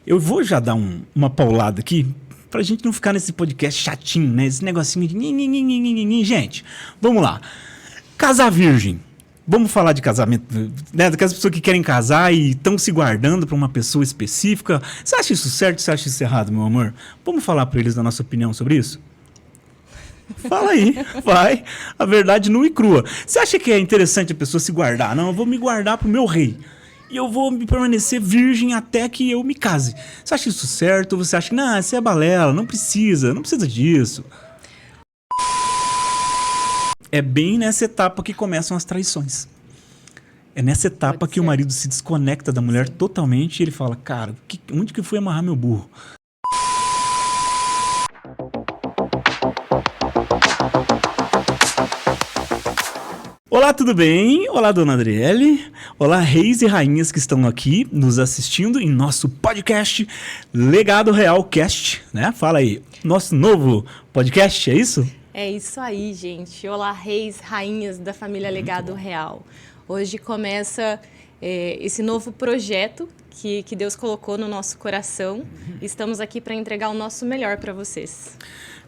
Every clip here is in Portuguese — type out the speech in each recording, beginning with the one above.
Eu vou já dar uma paulada aqui pra gente não ficar nesse podcast chatinho, né? Esse negocinho de... Gente, vamos lá. Casar virgem. Vamos falar de casamento, né? Daquelas pessoas que querem casar e estão se guardando pra uma pessoa específica. Você acha isso certo ou você acha isso errado, meu amor? Vamos falar pra eles da nossa opinião sobre isso? Fala aí, vai. A verdade nua e crua. Você acha que é interessante a pessoa se guardar? Não, eu vou me guardar pro meu rei. E eu vou me permanecer virgem até que eu me case. Você acha isso certo? Ou você acha que, não, isso é balela, não precisa disso? É bem nessa etapa que começam as traições. É nessa etapa que o marido se desconecta da mulher totalmente e ele fala, cara, onde que eu fui amarrar meu burro? Olá, tudo bem? Olá, dona Adriele. Olá, reis e rainhas que estão aqui nos assistindo em nosso podcast Legado Real Cast, né? Fala aí, nosso novo podcast, é isso? É isso aí, gente. Olá, reis, rainhas da família Legado Real. Hoje começa esse novo projeto que Deus colocou no nosso coração. Estamos aqui para entregar o nosso melhor para vocês.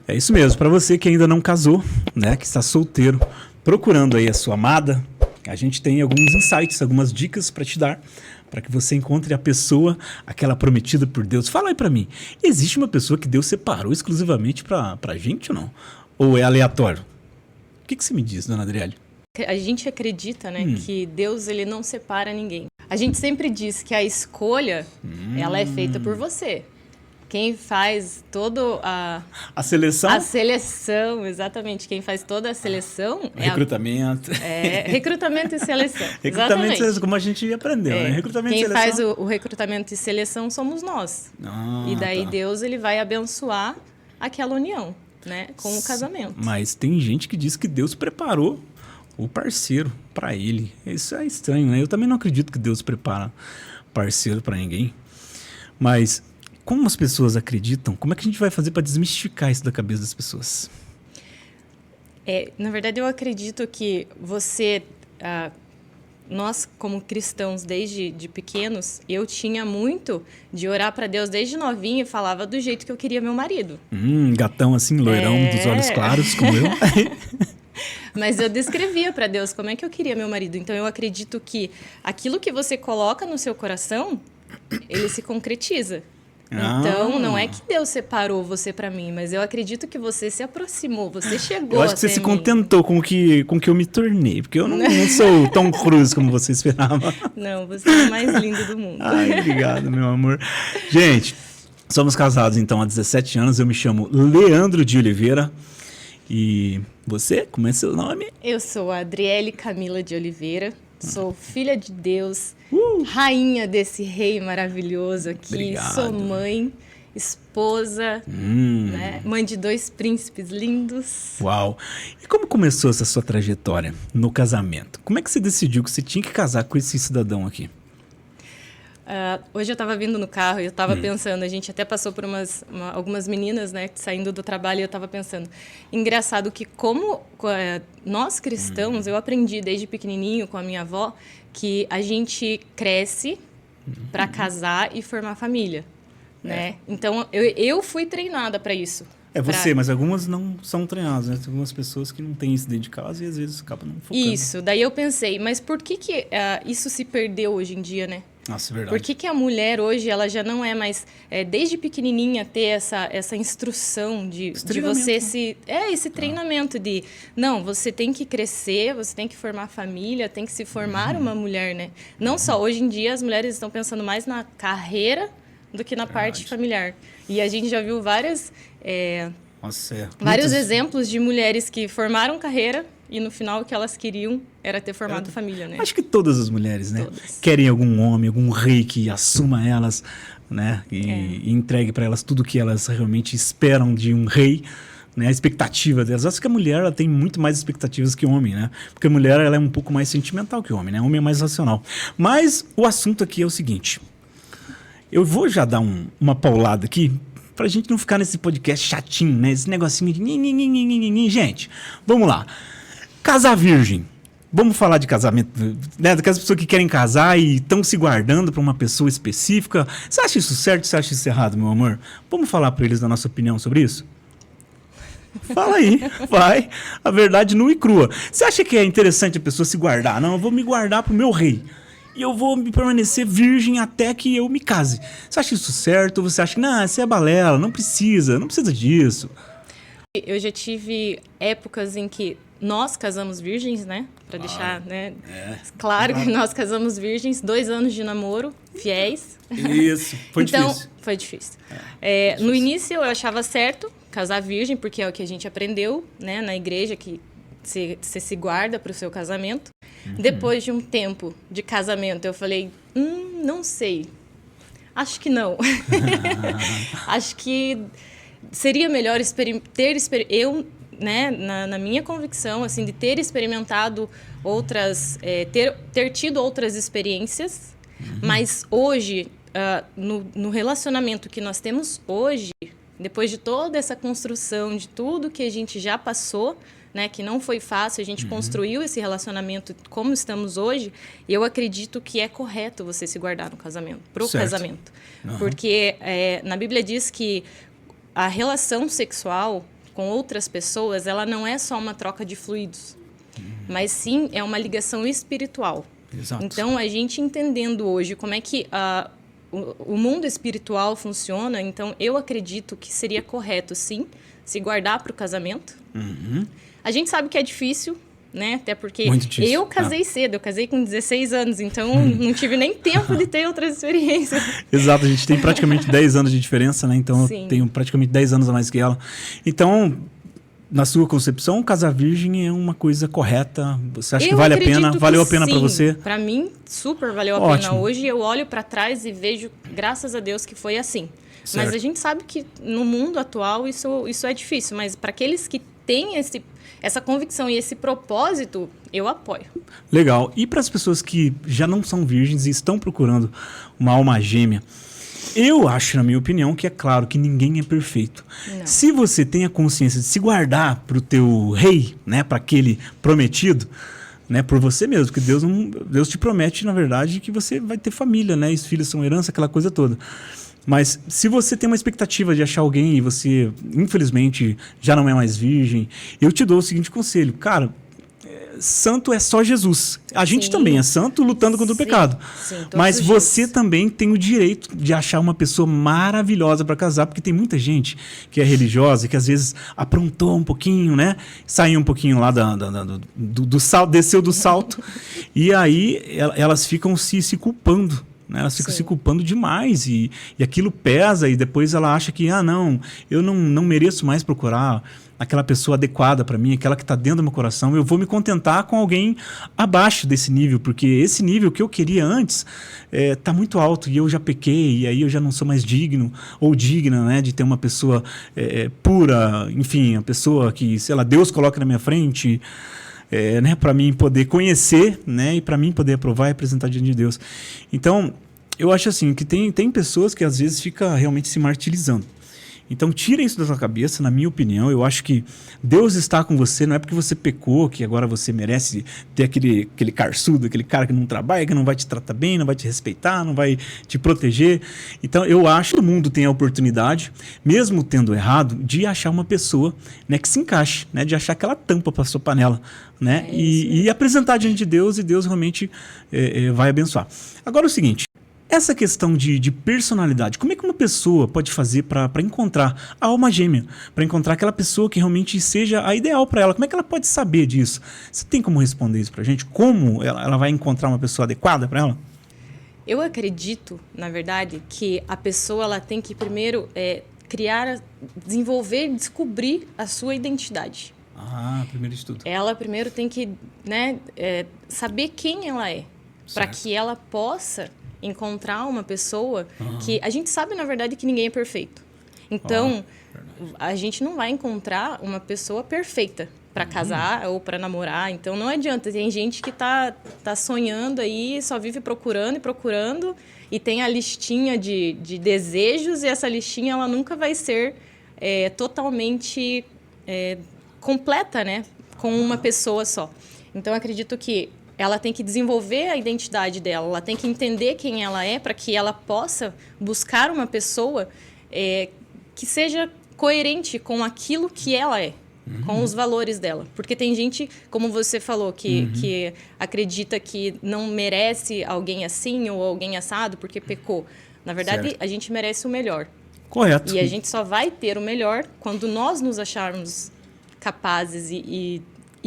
É isso mesmo. Para você que ainda não casou, né, que está solteiro, procurando aí a sua amada, a gente tem alguns insights, algumas dicas para te dar, para que você encontre a pessoa, aquela prometida por Deus. Fala aí para mim, existe uma pessoa que Deus separou exclusivamente para gente ou não? Ou é aleatório? O que você me diz, dona Adriele? A gente acredita, né, que Deus ele não separa ninguém. A gente sempre diz que a escolha ela é feita por você. Quem faz toda a seleção? A seleção, exatamente. Quem faz toda a seleção... Recrutamento. Recrutamento e seleção. Recrutamento e seleção, como a gente aprendeu, né? Recrutamento quem e seleção. Faz o recrutamento e seleção somos nós. E daí Deus ele vai abençoar aquela união, né? Com o casamento. Mas tem gente que diz que Deus preparou o parceiro para ele. Isso é estranho, né? Eu também não acredito que Deus prepara parceiro para ninguém. Mas... como as pessoas acreditam, como é que a gente vai fazer para desmistificar isso da cabeça das pessoas? Na verdade, eu acredito que nós como cristãos, desde pequenos, eu tinha muito de orar para Deus desde novinha e falava do jeito que eu queria meu marido. Gatão assim, loirão, dos olhos claros, como eu. Mas eu descrevia para Deus como é que eu queria meu marido. Então, eu acredito que aquilo que você coloca no seu coração, ele se concretiza. Então, não é que Deus separou você para mim, mas eu acredito que você se aproximou, você chegou. Eu acho que você se contentou com o que eu me tornei, porque eu não sou Tom Cruise como você esperava. Não, você é o mais lindo do mundo. Ai, obrigado, meu amor. Gente, somos casados então há 17 anos, eu me chamo Leandro de Oliveira. E você, como é seu nome? Eu sou a Adriele Camila de Oliveira. Sou filha de Deus, rainha desse rei maravilhoso aqui. Obrigado. Sou mãe, esposa, né? Mãe de 2 príncipes lindos. Uau! E como começou essa sua trajetória no casamento? Como é que você decidiu que você tinha que casar com esse cidadão aqui? Hoje eu estava vindo no carro e eu estava pensando, a gente até passou por algumas meninas, né, saindo do trabalho, e eu estava pensando, engraçado que como nós cristãos, eu aprendi desde pequenininho com a minha avó, que a gente cresce para casar e formar família, né? Então, eu fui treinada para isso. Mas algumas não são treinadas, né? Tem algumas pessoas que não têm isso dentro de casa e às vezes acabam não focando. Isso, daí eu pensei, mas por que isso se perdeu hoje em dia, né? Nossa, é verdade. Por que a mulher hoje ela já não é mais, desde pequenininha, ter essa instrução de você esse treinamento de, não, você tem que crescer, você tem que formar família, tem que se formar uma mulher, né? Não só, hoje em dia as mulheres estão pensando mais na carreira do que na parte familiar. E a gente já viu vários exemplos de mulheres que formaram carreira e no final o que elas queriam era ter formado família, né? Acho que todas as mulheres, né? Querem algum homem, algum rei que assuma elas, né? E entregue para elas tudo que elas realmente esperam de um rei, né? A expectativa delas. Acho que a mulher ela tem muito mais expectativas que o homem, né? Porque a mulher ela é um pouco mais sentimental que o homem, né? O homem é mais racional. Mas o assunto aqui é o seguinte. Eu vou já dar uma paulada aqui pra gente não ficar nesse podcast chatinho, né? Esse negocinho de... Gente, vamos lá. Casar virgem. Vamos falar de casamento, né? Daquelas pessoas que querem casar e estão se guardando para uma pessoa específica. Você acha isso certo? Você acha isso errado, meu amor? Vamos falar para eles da nossa opinião sobre isso? Fala aí, vai. A verdade nua e crua. Você acha que é interessante a pessoa se guardar? Não, eu vou me guardar pro meu rei. E eu vou me permanecer virgem até que eu me case. Você acha isso certo? Ou você acha que, não, isso é balela, não precisa disso? Eu já tive épocas em que nós casamos virgens, né? Para deixar, né? Claro que nós casamos virgens, 2 anos de namoro, fiéis. Isso, foi então, difícil. Foi difícil. No início eu achava certo casar virgem, porque é o que a gente aprendeu, né? Na igreja, que você se guarda para o seu casamento. Depois de um tempo de casamento, eu falei, não sei. Acho que não. Acho que seria melhor eu, né, na minha convicção, assim, de ter experimentado outras, ter tido outras experiências, mas hoje, no relacionamento que nós temos hoje, depois de toda essa construção, de tudo que a gente já passou, né, que não foi fácil, a gente construiu esse relacionamento como estamos hoje, e eu acredito que é correto você se guardar no casamento, pro casamento. Porque na Bíblia diz que a relação sexual com outras pessoas, ela não é só uma troca de fluidos, mas sim é uma ligação espiritual. Exato. Então, a gente entendendo hoje como é que o mundo espiritual funciona, então eu acredito que seria correto, sim, se guardar para o casamento. A gente sabe que é difícil, né? Até porque eu casei cedo, eu casei com 16 anos, então não tive nem tempo de ter outras experiências. Exato, a gente tem praticamente 10 anos de diferença, né? Então eu tenho praticamente 10 anos a mais que ela. Então, na sua concepção, casar virgem é uma coisa correta? Você acha que vale a pena? Valeu a pena para você? Para mim, super valeu a pena. Hoje eu olho para trás e vejo, graças a Deus, que foi assim. Certo. Mas a gente sabe que no mundo atual isso é difícil, mas para aqueles que têm essa convicção e esse propósito, eu apoio. Legal. E para as pessoas que já não são virgens e estão procurando uma alma gêmea, eu acho, na minha opinião, que é claro que ninguém é perfeito. Não. Se você tem a consciência de se guardar para o teu rei, né, para aquele prometido, né, por você mesmo, porque Deus te promete, na verdade, que você vai ter família, né, e os filhos são herança, aquela coisa toda. Mas se você tem uma expectativa de achar alguém e você, infelizmente, já não é mais virgem, eu te dou o seguinte conselho. Cara, santo é só Jesus. A gente também é santo lutando contra o pecado. Mas você também tem o direito de achar uma pessoa maravilhosa para casar, porque tem muita gente que é religiosa, que às vezes aprontou um pouquinho, né? Saiu um pouquinho lá do salto, desceu do salto, e aí elas ficam se culpando. Né? Ela fica se culpando demais e aquilo pesa e depois ela acha que, não, eu não mereço mais procurar aquela pessoa adequada para mim, aquela que está dentro do meu coração, eu vou me contentar com alguém abaixo desse nível, porque esse nível que eu queria antes está muito alto e eu já pequei e aí eu já não sou mais digno ou digna, né, de ter uma pessoa pura, enfim, a pessoa que, sei lá, Deus coloca na minha frente, né, para mim poder conhecer, né, e para mim poder aprovar e apresentar diante de Deus. Então, eu acho assim, que tem pessoas que às vezes ficam realmente se martirizando. Então, tira isso da sua cabeça, na minha opinião. Eu acho que Deus está com você, não é porque você pecou que agora você merece ter aquele carçudo, aquele cara que não trabalha, que não vai te tratar bem, não vai te respeitar, não vai te proteger. Então, eu acho que todo mundo tem a oportunidade, mesmo tendo errado, de achar uma pessoa, né, que se encaixe, né, de achar aquela tampa para sua panela, né, e apresentar diante de Deus, e Deus realmente vai abençoar. Agora, o seguinte. Essa questão de personalidade, como é que uma pessoa pode fazer para encontrar a alma gêmea? Para encontrar aquela pessoa que realmente seja a ideal para ela? Como é que ela pode saber disso? Você tem como responder isso para a gente? Como ela vai encontrar uma pessoa adequada para ela? Eu acredito, na verdade, que a pessoa ela tem que primeiro desenvolver, descobrir a sua identidade. Primeiro de tudo. Ela primeiro tem que, né, saber quem ela é, para que ela possa encontrar uma pessoa que... A gente sabe, na verdade, que ninguém é perfeito. Então, a gente não vai encontrar uma pessoa perfeita para casar ou para namorar. Então, não adianta. Tem gente que tá sonhando aí, só vive procurando e procurando, e tem a listinha de desejos, e essa listinha ela nunca vai ser totalmente completa, né? Com uma pessoa só. Então, eu acredito que ela tem que desenvolver a identidade dela, ela tem que entender quem ela é para que ela possa buscar uma pessoa que seja coerente com aquilo que ela é, com os valores dela. Porque tem gente, como você falou, que acredita que não merece alguém assim ou alguém assado porque pecou. Na verdade, a gente merece o melhor. Correto. E a gente só vai ter o melhor quando nós nos acharmos capazes e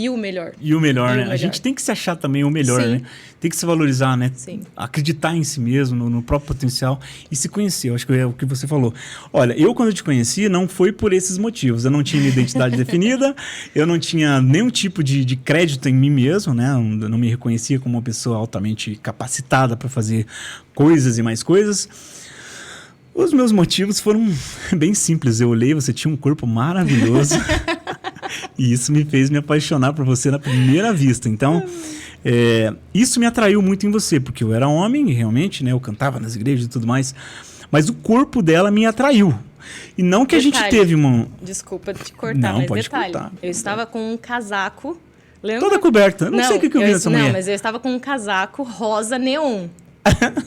o melhor. E o melhor, né? melhor. A gente tem que se achar também o melhor, Sim. né? Tem que se valorizar, né? Sim. Acreditar em si mesmo, no próprio potencial e se conhecer. Eu acho que é o que você falou. Olha, eu quando eu te conheci, não foi por esses motivos. Eu não tinha minha identidade definida, eu não tinha nenhum tipo de crédito em mim mesmo, né? Eu não me reconhecia como uma pessoa altamente capacitada para fazer coisas e mais coisas. Os meus motivos foram bem simples. Eu olhei, você tinha um corpo maravilhoso. E isso me fez me apaixonar por você na primeira vista. Então, isso me atraiu muito em você, porque eu era homem, e realmente, né? Eu cantava nas igrejas e tudo mais. Mas o corpo dela me atraiu. E não que Detalhe. a gente teve uma... Desculpa te cortar, Não, mas pode detalhe. cortar. Eu estava com um casaco... Lembra? Toda coberta. Não sei o que eu vi nessa mulher. Não, mas eu estava com um casaco rosa neon.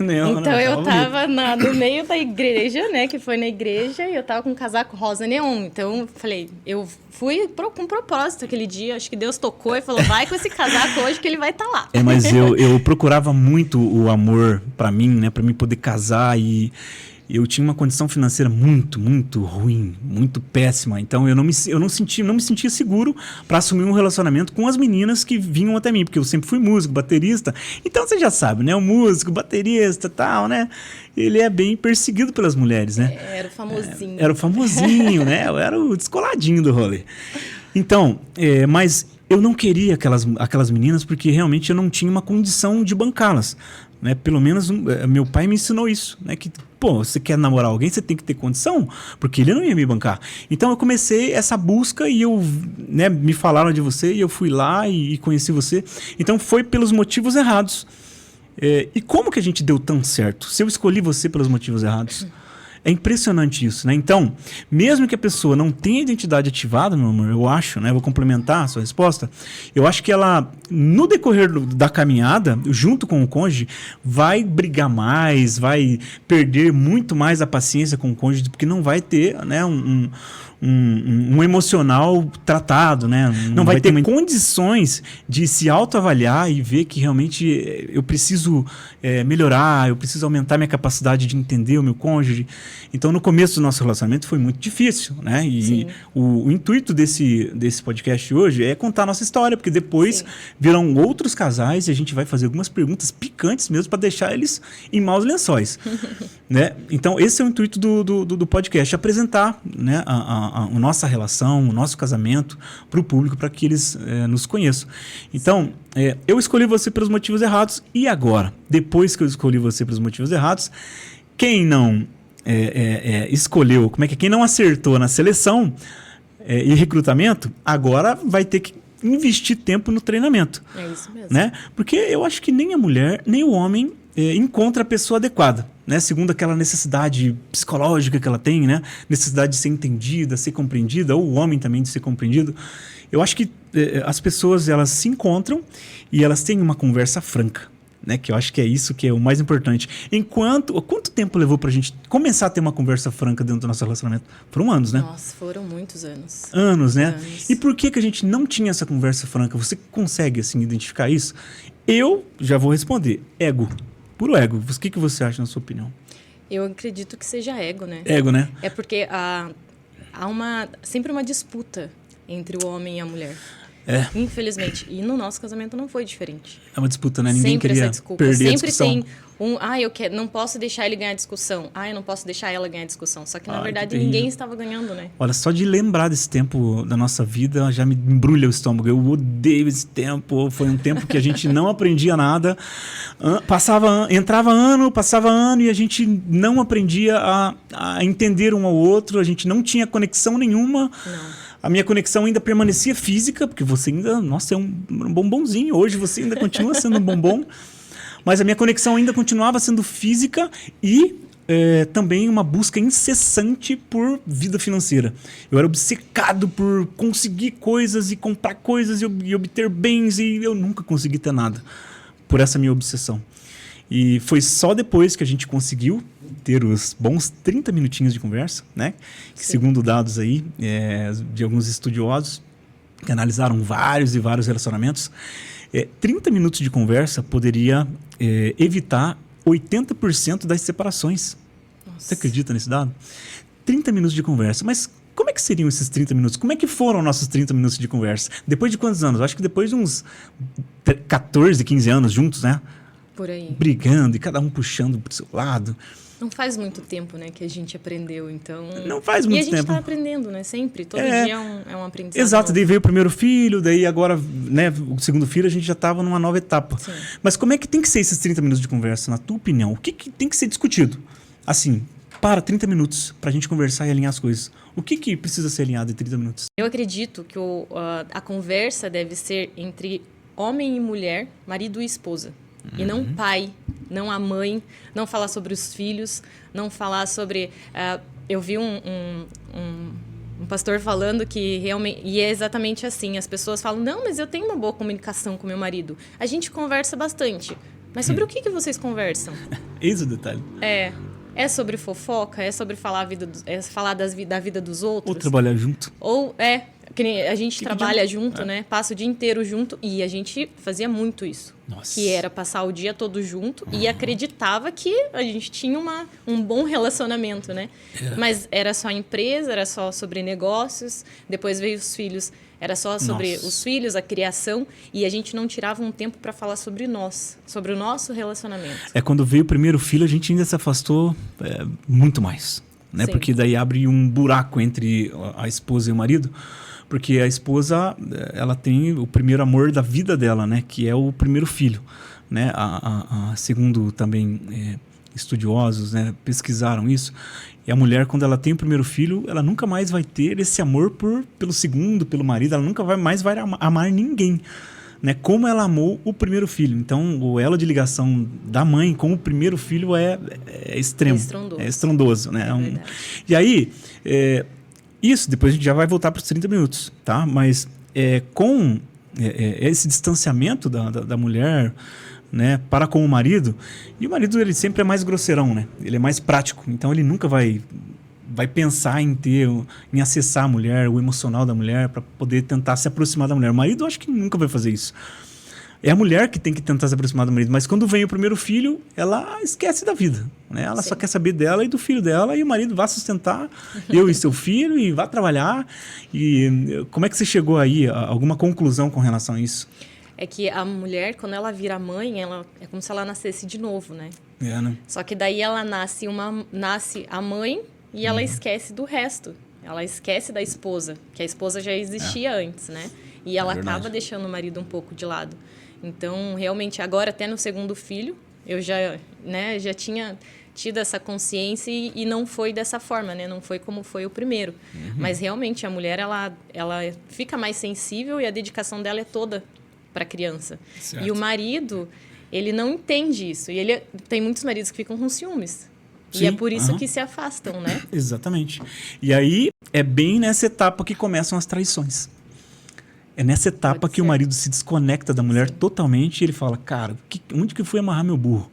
Não, Então eu bonito. tava no meio da igreja, né? Que foi na igreja, e eu tava com um casaco rosa neon. Então eu falei, eu fui com propósito aquele dia. Acho que Deus tocou e falou, vai com esse casaco hoje que ele vai estar lá. Mas eu procurava muito o amor pra mim, né? Pra mim poder casar e eu tinha uma condição financeira muito, muito ruim, muito péssima. Então eu não me sentia seguro para assumir um relacionamento com as meninas que vinham até mim, porque eu sempre fui músico, baterista. Então você já sabe, né? O músico, baterista, tal, né? Ele é bem perseguido pelas mulheres, né? Era o famosinho. Era o famosinho, né? Eu era o descoladinho do rolê. Então, mas eu não queria aquelas meninas porque realmente eu não tinha uma condição de bancá-las. Né? Pelo menos meu pai me ensinou isso, né? Que, pô, você quer namorar alguém, você tem que ter condição, porque ele não ia me bancar. Então eu comecei essa busca e né, me falaram de você e eu fui lá e conheci você. Então foi pelos motivos errados. E como que a gente deu tão certo? Se eu escolhi você pelos motivos errados? É impressionante isso, né? Então, mesmo que a pessoa não tenha identidade ativada, meu amor, eu acho, né? Eu vou complementar a sua resposta. Eu acho que ela, no decorrer da caminhada, junto com o cônjuge, vai brigar mais, vai perder muito mais a paciência com o cônjuge, porque não vai ter, né, um emocional tratado, né? Não vai ter condições de se autoavaliar e ver que realmente eu preciso melhorar, eu preciso aumentar minha capacidade de entender o meu cônjuge. Então, no começo do nosso relacionamento foi muito difícil, né? E o intuito desse podcast hoje é contar a nossa história, porque depois virão outros casais e a gente vai fazer algumas perguntas picantes mesmo para deixar eles em maus lençóis. Né? Então, esse é o intuito do podcast, apresentar, né, a nossa relação, o nosso casamento para o público, para que eles nos conheçam. Então, eu escolhi você pelos motivos errados e agora, depois que eu escolhi você pelos motivos errados, quem não escolheu, quem não acertou na seleção e recrutamento, agora vai ter que investir tempo no treinamento. É isso mesmo. Né? Porque eu acho que nem a mulher, nem o homem encontra a pessoa adequada, né? Segundo aquela necessidade psicológica que ela tem, né? Necessidade de ser entendida, ser compreendida, ou o homem também de ser compreendido. Eu acho que as pessoas, elas se encontram e elas têm uma conversa franca, né? Que eu acho que é isso que é o mais importante. Quanto tempo levou pra gente começar a ter uma conversa franca dentro do nosso relacionamento? Foram anos, né? Nossa, foram muitos anos. Anos, né? Anos. E por que a gente não tinha essa conversa franca? Você consegue, assim, identificar isso? Eu já vou responder. Ego. Puro ego. O que você acha, na sua opinião? Eu acredito que seja ego, né? Ego, né? É porque há sempre uma disputa entre o homem e a mulher. Infelizmente. E no nosso casamento não foi diferente. É uma disputa, né? Ninguém Sempre queria essa desculpa. perder a Sempre discussão. tem não posso deixar ele ganhar a discussão. Eu não posso deixar ela ganhar a discussão. Só que, na Que verdade, terrível. ninguém estava ganhando, né? Olha, só de lembrar desse tempo da nossa vida já me embrulha o estômago. Eu odeio esse tempo. Foi um tempo que a gente não aprendia nada. Entrava ano e a gente não aprendia a entender um ao outro. A gente não tinha conexão nenhuma. Não. A minha conexão ainda permanecia física, porque você ainda, nossa, é um bombonzinho. Hoje você ainda continua sendo um bombom. Mas a minha conexão ainda continuava sendo física e também uma busca incessante por vida financeira. Eu era obcecado por conseguir coisas e comprar coisas e obter bens, e eu nunca consegui ter nada por essa minha obsessão. E foi só depois que a gente conseguiu ter os bons 30 minutinhos de conversa, né? Que, segundo dados aí de alguns estudiosos que analisaram vários e vários relacionamentos, 30 minutos de conversa poderia evitar 80% das separações. Nossa. Você acredita nesse dado? 30 minutos de conversa. Mas como é que seriam esses 30 minutos? Como é que foram nossos 30 minutos de conversa? Depois de quantos anos? Eu acho que depois de uns 14, 15 anos juntos, né? Por aí. Brigando e cada um puxando pro seu lado. Não faz muito tempo, né, que a gente aprendeu, então... Não faz muito tempo. E a gente tá aprendendo, né, sempre. Todo dia é um aprendizado. Exato, novo. daí veio o primeiro filho, daí agora, né, o segundo filho, a gente já estava numa nova etapa. Sim. Mas como é que tem que ser esses 30 minutos de conversa, na tua opinião? O que tem que ser discutido? Assim, 30 minutos pra gente conversar e alinhar as coisas. O que precisa ser alinhado em 30 minutos? Eu acredito que a conversa deve ser entre homem e mulher, marido e esposa. E não pai, não a mãe, não falar sobre os filhos, não falar sobre... eu vi um pastor falando que realmente... E é exatamente assim, as pessoas falam, não, mas eu tenho uma boa comunicação com meu marido. A gente conversa bastante. Mas sobre o que vocês conversam? Esse é o detalhe. É sobre fofoca? É sobre falar, falar da vida dos outros? Ou trabalhar junto. Ou que nem a gente trabalha junto, né? Passa o dia inteiro junto. E a gente fazia muito isso. Nossa. Que era passar o dia todo junto. E acreditava que a gente tinha um bom relacionamento, né? Mas era só empresa, era só sobre negócios. Depois veio os filhos. Era só sobre os filhos, a criação. E a gente não tirava um tempo para falar sobre nós. Sobre o nosso relacionamento. Quando veio o primeiro filho, a gente ainda se afastou muito mais. Né? Porque daí abre um buraco entre a esposa e o marido. Porque a esposa, ela tem o primeiro amor da vida dela, né? Que é o primeiro filho, né? Segundo também estudiosos, né? Pesquisaram isso. E a mulher, quando ela tem o primeiro filho, ela nunca mais vai ter esse amor pelo segundo, pelo marido. Ela nunca mais vai amar ninguém, né? Como ela amou o primeiro filho. Então, o elo de ligação da mãe com o primeiro filho é extremo. É estrondoso, né? E aí... isso, depois a gente já vai voltar para os 30 minutos, tá? Mas com esse distanciamento da mulher, né, para com o marido, e o marido ele sempre é mais grosseirão, né? Ele é mais prático, então ele nunca vai pensar em acessar a mulher, o emocional da mulher, para poder tentar se aproximar da mulher. O marido eu acho que nunca vai fazer isso. É a mulher que tem que tentar se aproximar do marido, mas quando vem o primeiro filho, ela esquece da vida, né? Ela só quer saber dela e do filho dela, e o marido vai sustentar eu e seu filho e vai trabalhar. E como é que você chegou aí a alguma conclusão com relação a isso? É que a mulher, quando ela vira mãe, ela é como se ela nascesse de novo, né? Né? Só que daí ela nasce a mãe e ela esquece do resto. Ela esquece da esposa, que a esposa já existia antes, né? E ela acaba deixando o marido um pouco de lado. Então, realmente, agora até no segundo filho, eu já tinha tido essa consciência e não foi dessa forma, né? Não foi como foi o primeiro. Mas, realmente, a mulher, ela fica mais sensível e a dedicação dela é toda para a criança. Certo. E o marido, ele não entende isso. E tem muitos maridos que ficam com ciúmes. Sim, e é por isso que se afastam, né? Exatamente. E aí, é bem nessa etapa que começam as traições. É nessa etapa que o marido se desconecta da mulher totalmente e ele fala, cara, onde que eu fui amarrar meu burro?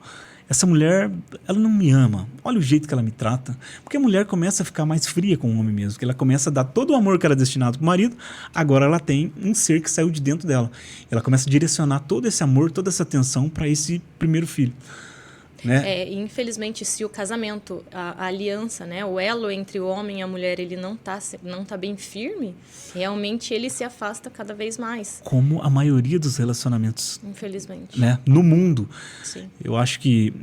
Essa mulher, ela não me ama. Olha o jeito que ela me trata. Porque a mulher começa a ficar mais fria com o homem mesmo. Porque ela começa a dar todo o amor que era destinado para o marido, agora ela tem um ser que saiu de dentro dela. Ela começa a direcionar todo esse amor, toda essa atenção para esse primeiro filho. Né? Infelizmente, se o casamento, a aliança, né, o elo entre o homem e a mulher, ele não tá bem firme, realmente ele se afasta cada vez mais. Como a maioria dos relacionamentos. Infelizmente. Né, no mundo. Sim. Eu acho que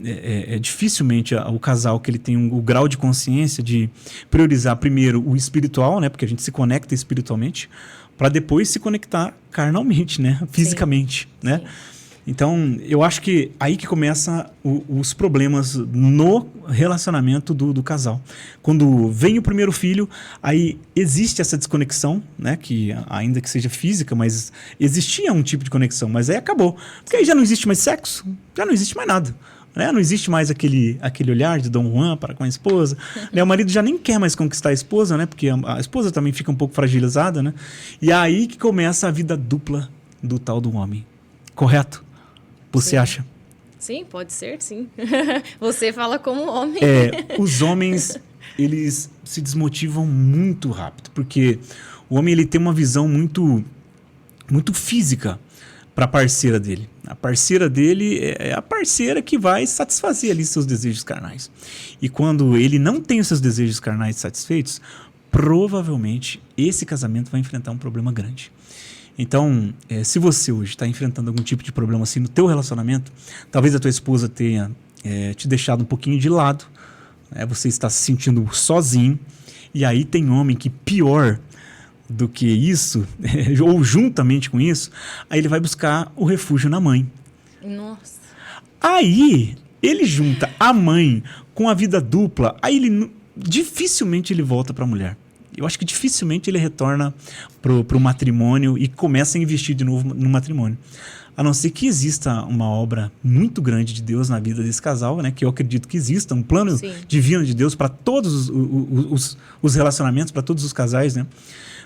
dificilmente o casal que ele tem o grau de consciência de priorizar primeiro o espiritual, né, porque a gente se conecta espiritualmente, para depois se conectar carnalmente, né, fisicamente. Sim. Né? Sim. Então, eu acho que aí que começam os problemas no relacionamento do casal. Quando vem o primeiro filho, aí existe essa desconexão, né? Que ainda que seja física, mas existia um tipo de conexão, mas aí acabou. Porque aí já não existe mais sexo, já não existe mais nada. né? Não existe mais aquele olhar de Dom Juan para com a esposa. Né? O marido já nem quer mais conquistar a esposa, né? Porque a esposa também fica um pouco fragilizada, né? E é aí que começa a vida dupla do tal do homem. Correto? Você Sim. acha? Sim, pode ser, sim. Você fala como homem. Os homens, eles se desmotivam muito rápido, porque o homem ele tem uma visão muito física para a parceira dele. A parceira dele é a parceira que vai satisfazer ali seus desejos carnais. E quando ele não tem os seus desejos carnais satisfeitos, provavelmente esse casamento vai enfrentar um problema grande. Então, se você hoje está enfrentando algum tipo de problema assim no teu relacionamento, talvez a tua esposa tenha te deixado um pouquinho de lado, você está se sentindo sozinho, e aí tem homem que pior do que isso, ou juntamente com isso, aí ele vai buscar o refúgio na mãe. Nossa. Aí ele junta a mãe com a vida dupla, aí dificilmente ele volta para a mulher. Eu acho que dificilmente ele retorna pro matrimônio e começa a investir de novo no matrimônio. A não ser que exista uma obra muito grande de Deus na vida desse casal, né? Que eu acredito que exista, um plano Sim. divino de Deus para todos os relacionamentos, para todos os casais, né?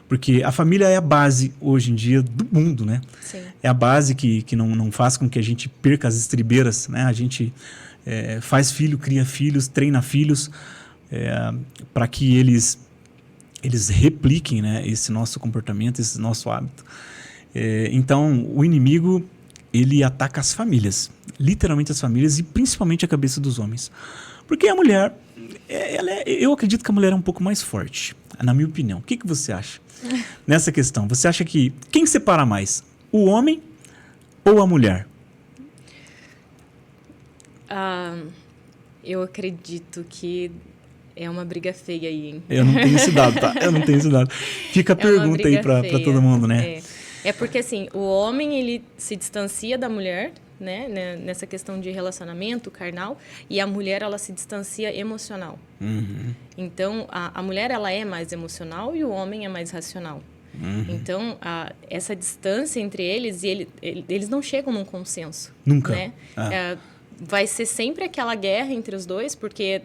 Porque a família é a base, hoje em dia, do mundo, né? Sim. É a base que não faz com que a gente perca as estribeiras, né? A gente faz filho, cria filhos, treina filhos, para que eles repliquem, né, esse nosso comportamento, esse nosso hábito. Então, o inimigo, ele ataca as famílias, literalmente as famílias e principalmente a cabeça dos homens. Porque a mulher, eu acredito que a mulher é um pouco mais forte, na minha opinião. O que você acha nessa questão? Você acha que quem separa mais, o homem ou a mulher? Eu acredito que é uma briga feia aí, hein? Eu não tenho esse dado, tá? Eu não tenho esse dado. Fica a pergunta aí pra todo mundo, né? É porque, assim, o homem, ele se distancia da mulher, né? Nessa questão de relacionamento carnal, e a mulher, ela se distancia emocional. Uhum. Então, a mulher, ela é mais emocional e o homem é mais racional. Uhum. Então, essa distância entre eles, eles não chegam num consenso. Nunca. Né? Vai ser sempre aquela guerra entre os dois, porque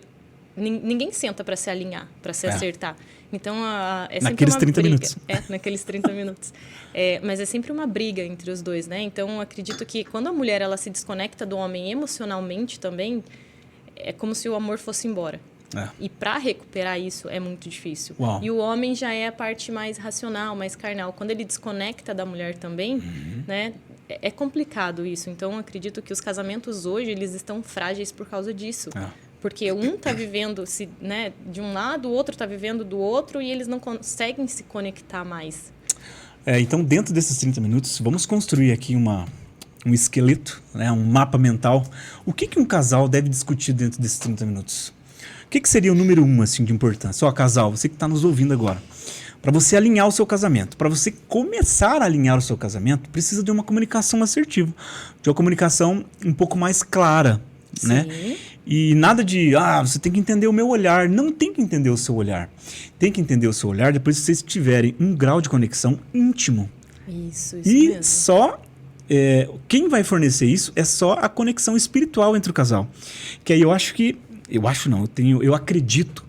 ninguém senta para se alinhar, para se acertar. Então, é sempre naqueles uma 30 briga. minutos. Naqueles 30 minutos. Mas é sempre uma briga entre os dois, né? Então, acredito que quando a mulher ela se desconecta do homem emocionalmente também, é como se o amor fosse embora. E para recuperar isso é muito difícil. Uau. E o homem já é a parte mais racional, mais carnal. Quando ele desconecta da mulher também, né? É complicado isso. Então, acredito que os casamentos hoje, eles estão frágeis por causa disso. Porque um está vivendo né, de um lado, o outro está vivendo do outro e eles não conseguem se conectar mais. Então, dentro desses 30 minutos, vamos construir aqui um esqueleto, né, um mapa mental. O que um casal deve discutir dentro desses 30 minutos? O que seria o número 1 assim, de importância? Casal, você que está nos ouvindo agora. Para você alinhar o seu casamento, para você começar a alinhar o seu casamento, precisa de uma comunicação assertiva, de uma comunicação um pouco mais clara, Sim. né? E nada de, você tem que entender o meu olhar. Não tem que entender o seu olhar. Tem que entender o seu olhar depois que vocês tiverem um grau de conexão íntimo. Isso e mesmo. Só quem vai fornecer isso é só a conexão espiritual entre o casal. Que aí eu acredito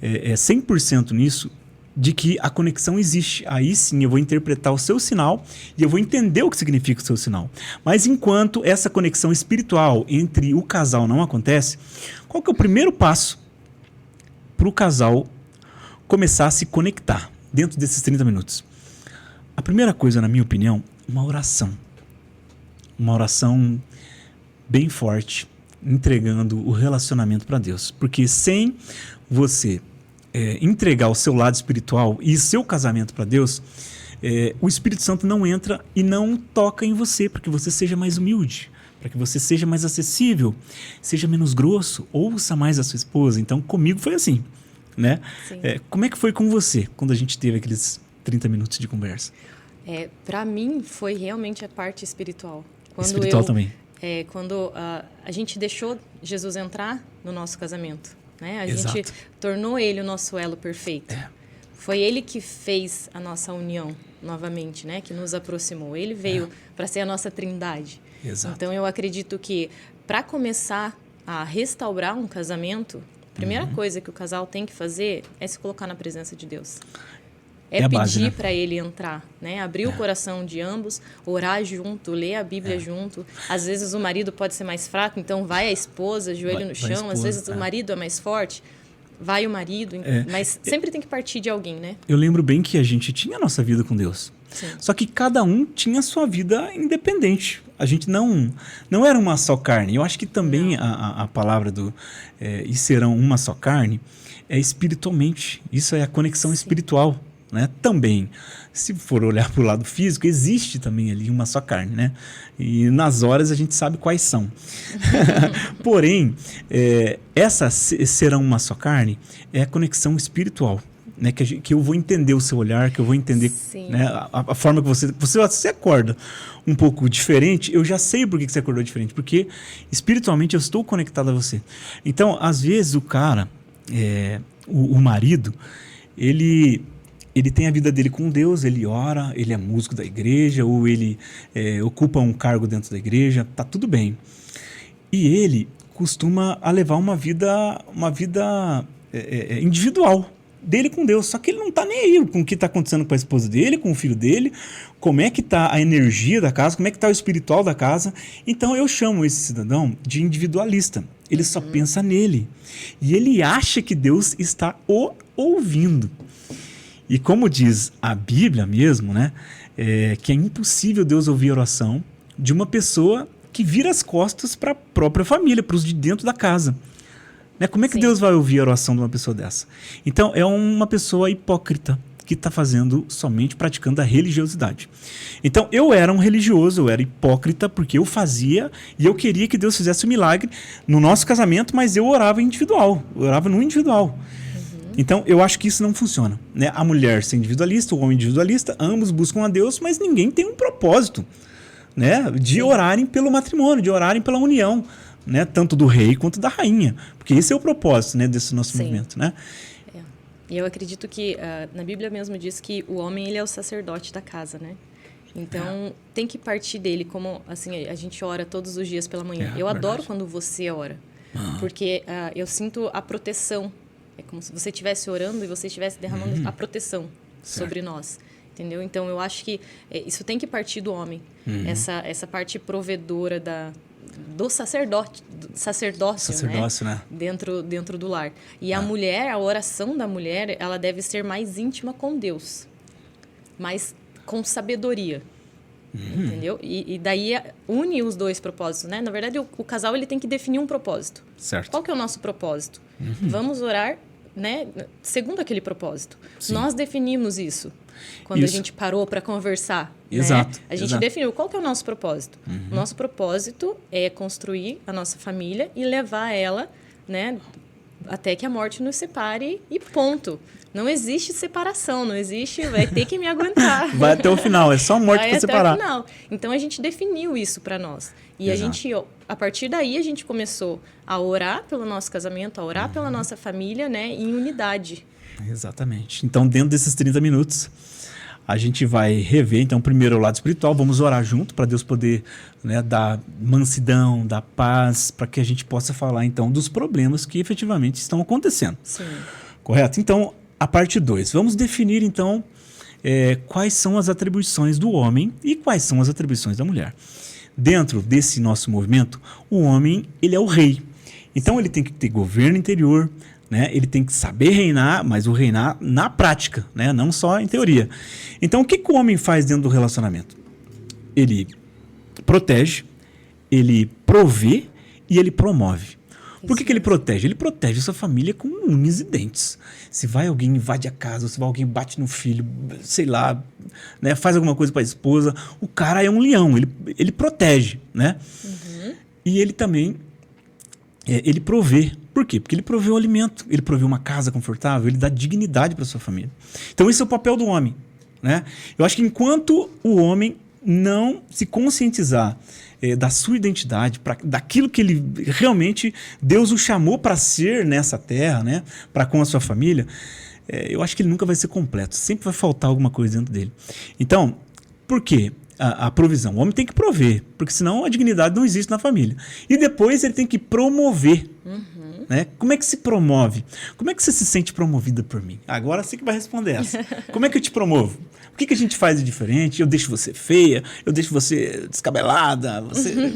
100% nisso, de que a conexão existe. Aí sim eu vou interpretar o seu sinal e eu vou entender o que significa o seu sinal. Mas enquanto essa conexão espiritual entre o casal não acontece, qual que é o primeiro passo para o casal começar a se conectar dentro desses 30 minutos? A primeira coisa, na minha opinião, uma oração. Uma oração bem forte, entregando o relacionamento para Deus. Porque sem você entregar o seu lado espiritual e seu casamento para Deus, o Espírito Santo não entra e não toca em você, para que você seja mais humilde, para que você seja mais acessível, seja menos grosso, ouça mais a sua esposa. Então, comigo foi assim, né? Como é que foi com você, quando a gente teve aqueles 30 minutos de conversa? Para mim, foi realmente a parte espiritual. Também. Quando a gente deixou Jesus entrar no nosso casamento. Né? A Exato. gente tornou ele o nosso elo perfeito. Foi ele que fez a nossa união novamente, né? Que nos aproximou. Ele veio para ser a nossa trindade. Exato. Então, eu acredito que para começar a restaurar um casamento, a primeira coisa que o casal tem que fazer é se colocar na presença de Deus. É a base, pedir né? para ele entrar, né? Abrir o coração de ambos, orar junto, ler a Bíblia junto. Às vezes o marido pode ser mais fraco, então vai a esposa, joelho no chão. Às vezes o marido é mais forte, vai o marido. Mas sempre tem que partir de alguém, né? Eu lembro bem que a gente tinha a nossa vida com Deus. Sim. Só que cada um tinha a sua vida independente. A gente não era uma só carne. Eu acho que também a palavra do e serão uma só carne é espiritualmente. Isso é a conexão espiritual, né? Também, se for olhar para o lado físico, existe também ali uma só carne, né? E nas horas a gente sabe quais são. Porém, essa serão uma só carne é a conexão espiritual. Né, que eu vou entender o seu olhar, que eu vou entender, né, a forma que você acorda um pouco diferente, eu já sei por que você acordou diferente, porque espiritualmente eu estou conectado a você. Então, às vezes o cara, o marido, ele tem a vida dele com Deus, ele ora, ele é músico da igreja, ou ele ocupa um cargo dentro da igreja, tá tudo bem. E ele costuma levar uma vida individual, dele com Deus, só que ele não tá nem aí com o que tá acontecendo com a esposa dele, com o filho dele, como é que tá a energia da casa, como é que tá o espiritual da casa. Então eu chamo esse cidadão de individualista. Ele só pensa nele. E ele acha que Deus está o ouvindo. E como diz a Bíblia mesmo, né, que é impossível Deus ouvir a oração de uma pessoa que vira as costas para a própria família, para os de dentro da casa. Né? Como é que Deus vai ouvir a oração de uma pessoa dessa? Então, é uma pessoa hipócrita que está praticando a religiosidade. Então, eu era um religioso, eu era hipócrita, porque eu fazia e eu queria que Deus fizesse um milagre no nosso casamento, mas eu orava individual, eu orava no individual. Então, eu acho que isso não funciona. Né? A mulher ser individualista, o homem individualista, ambos buscam a Deus, mas ninguém tem um propósito, né, de orarem pelo matrimônio, de orarem pela união. Né, tanto do rei quanto da rainha, porque esse é o propósito, né, desse nosso movimento, né? E eu acredito que na Bíblia mesmo diz que o homem ele é o sacerdote da casa, né? Então tem que partir dele, como assim a gente ora todos os dias pela manhã. Eu adoro quando você ora, porque eu sinto a proteção. É como se você estivesse orando e você estivesse derramando a proteção sobre nós. Entendeu? Então eu acho que isso tem que partir do homem, essa parte provedora do sacerdócio, né? Dentro do lar. E a mulher, a oração da mulher, ela deve ser mais íntima com Deus, mais com sabedoria, entendeu? E daí une os dois propósitos, né? Na verdade, o casal ele tem que definir um propósito. Certo. Qual que é o nosso propósito? Vamos orar, né? Segundo aquele propósito. Sim. Nós definimos isso. Quando a gente parou para conversar. Exato. Né? A gente definiu qual que é o nosso propósito. O nosso propósito é construir a nossa família e levar ela, né, até que a morte nos separe e ponto. Não existe separação, não existe, vai ter que me aguentar. Vai até o final, é só a morte para separar. Até o final. Então a gente definiu isso para nós. E a partir daí a gente começou a orar pelo nosso casamento, a orar pela nossa família, né, em unidade. Exatamente. Então, dentro desses 30 minutos, a gente vai rever, então, primeiro o lado espiritual, vamos orar junto para Deus poder, né, dar mansidão, dar paz, para que a gente possa falar, então, dos problemas que efetivamente estão acontecendo. Sim. Correto? Então, a parte 2. Vamos definir, então, quais são as atribuições do homem e quais são as atribuições da mulher. Dentro desse nosso movimento, o homem, ele é o rei. Então, ele tem que ter governo interior, né? Ele tem que saber reinar, mas o reinar na prática, né? Não só em teoria. Então, o que o homem faz dentro do relacionamento? Ele protege, ele provê e ele promove. Por que ele protege? Ele protege a sua família com unhas e dentes. Se vai alguém invade a casa, se vai alguém bate no filho, sei lá, né? Faz alguma coisa para a esposa, o cara é um leão, ele protege, né? E ele também ele provê. Por quê? Porque ele provê o alimento, ele provê uma casa confortável, ele dá dignidade para sua família. Então esse é o papel do homem, né? Eu acho que enquanto o homem não se conscientizar da sua identidade, daquilo que ele realmente, Deus o chamou para ser nessa terra, né? Para com a sua família, eu acho que ele nunca vai ser completo. Sempre vai faltar alguma coisa dentro dele. Então, por quê? a provisão. O homem tem que prover, porque senão a dignidade não existe na família. E depois ele tem que promover. Né? Como é que se promove? Como é que você se sente promovida por mim? Agora você que vai responder essa. Como é que eu te promovo? O que a gente faz de diferente? Eu deixo você feia? Eu deixo você descabelada?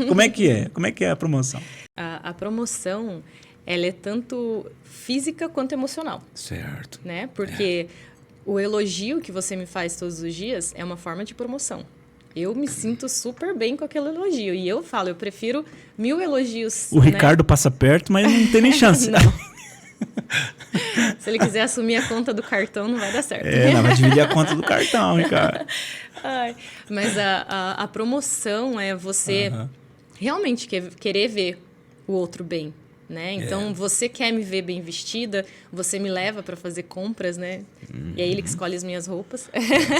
Como é que é? Como é que é a promoção? A promoção, ela é tanto física quanto emocional. Certo. Né? Porque o elogio que você me faz todos os dias é uma forma de promoção. Eu me sinto super bem com aquele elogio. E eu falo, eu prefiro 1000 elogios. O Ricardo passa perto, mas não tem nem chance. Não. Se ele quiser assumir a conta do cartão, não vai dar certo. Não, vai dividir a conta do cartão, Ricardo. Mas a promoção é você realmente querer ver o outro bem. Né? Então, você quer me ver bem vestida, você me leva para fazer compras, né? E é ele que escolhe as minhas roupas.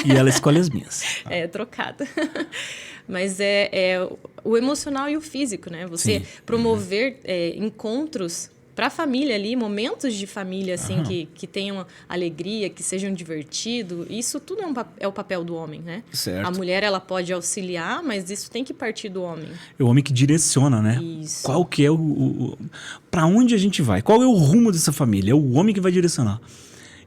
E ela escolhe as minhas. É, trocada. Mas é o emocional e o físico, né? Você promover encontros para a família ali, momentos de família, assim, que tenham alegria, que sejam divertidos. Isso tudo é o papel do homem, né? Certo. A mulher, ela pode auxiliar, mas isso tem que partir do homem. É o homem que direciona, né? Isso. Qual que é para onde a gente vai? Qual é o rumo dessa família? É o homem que vai direcionar.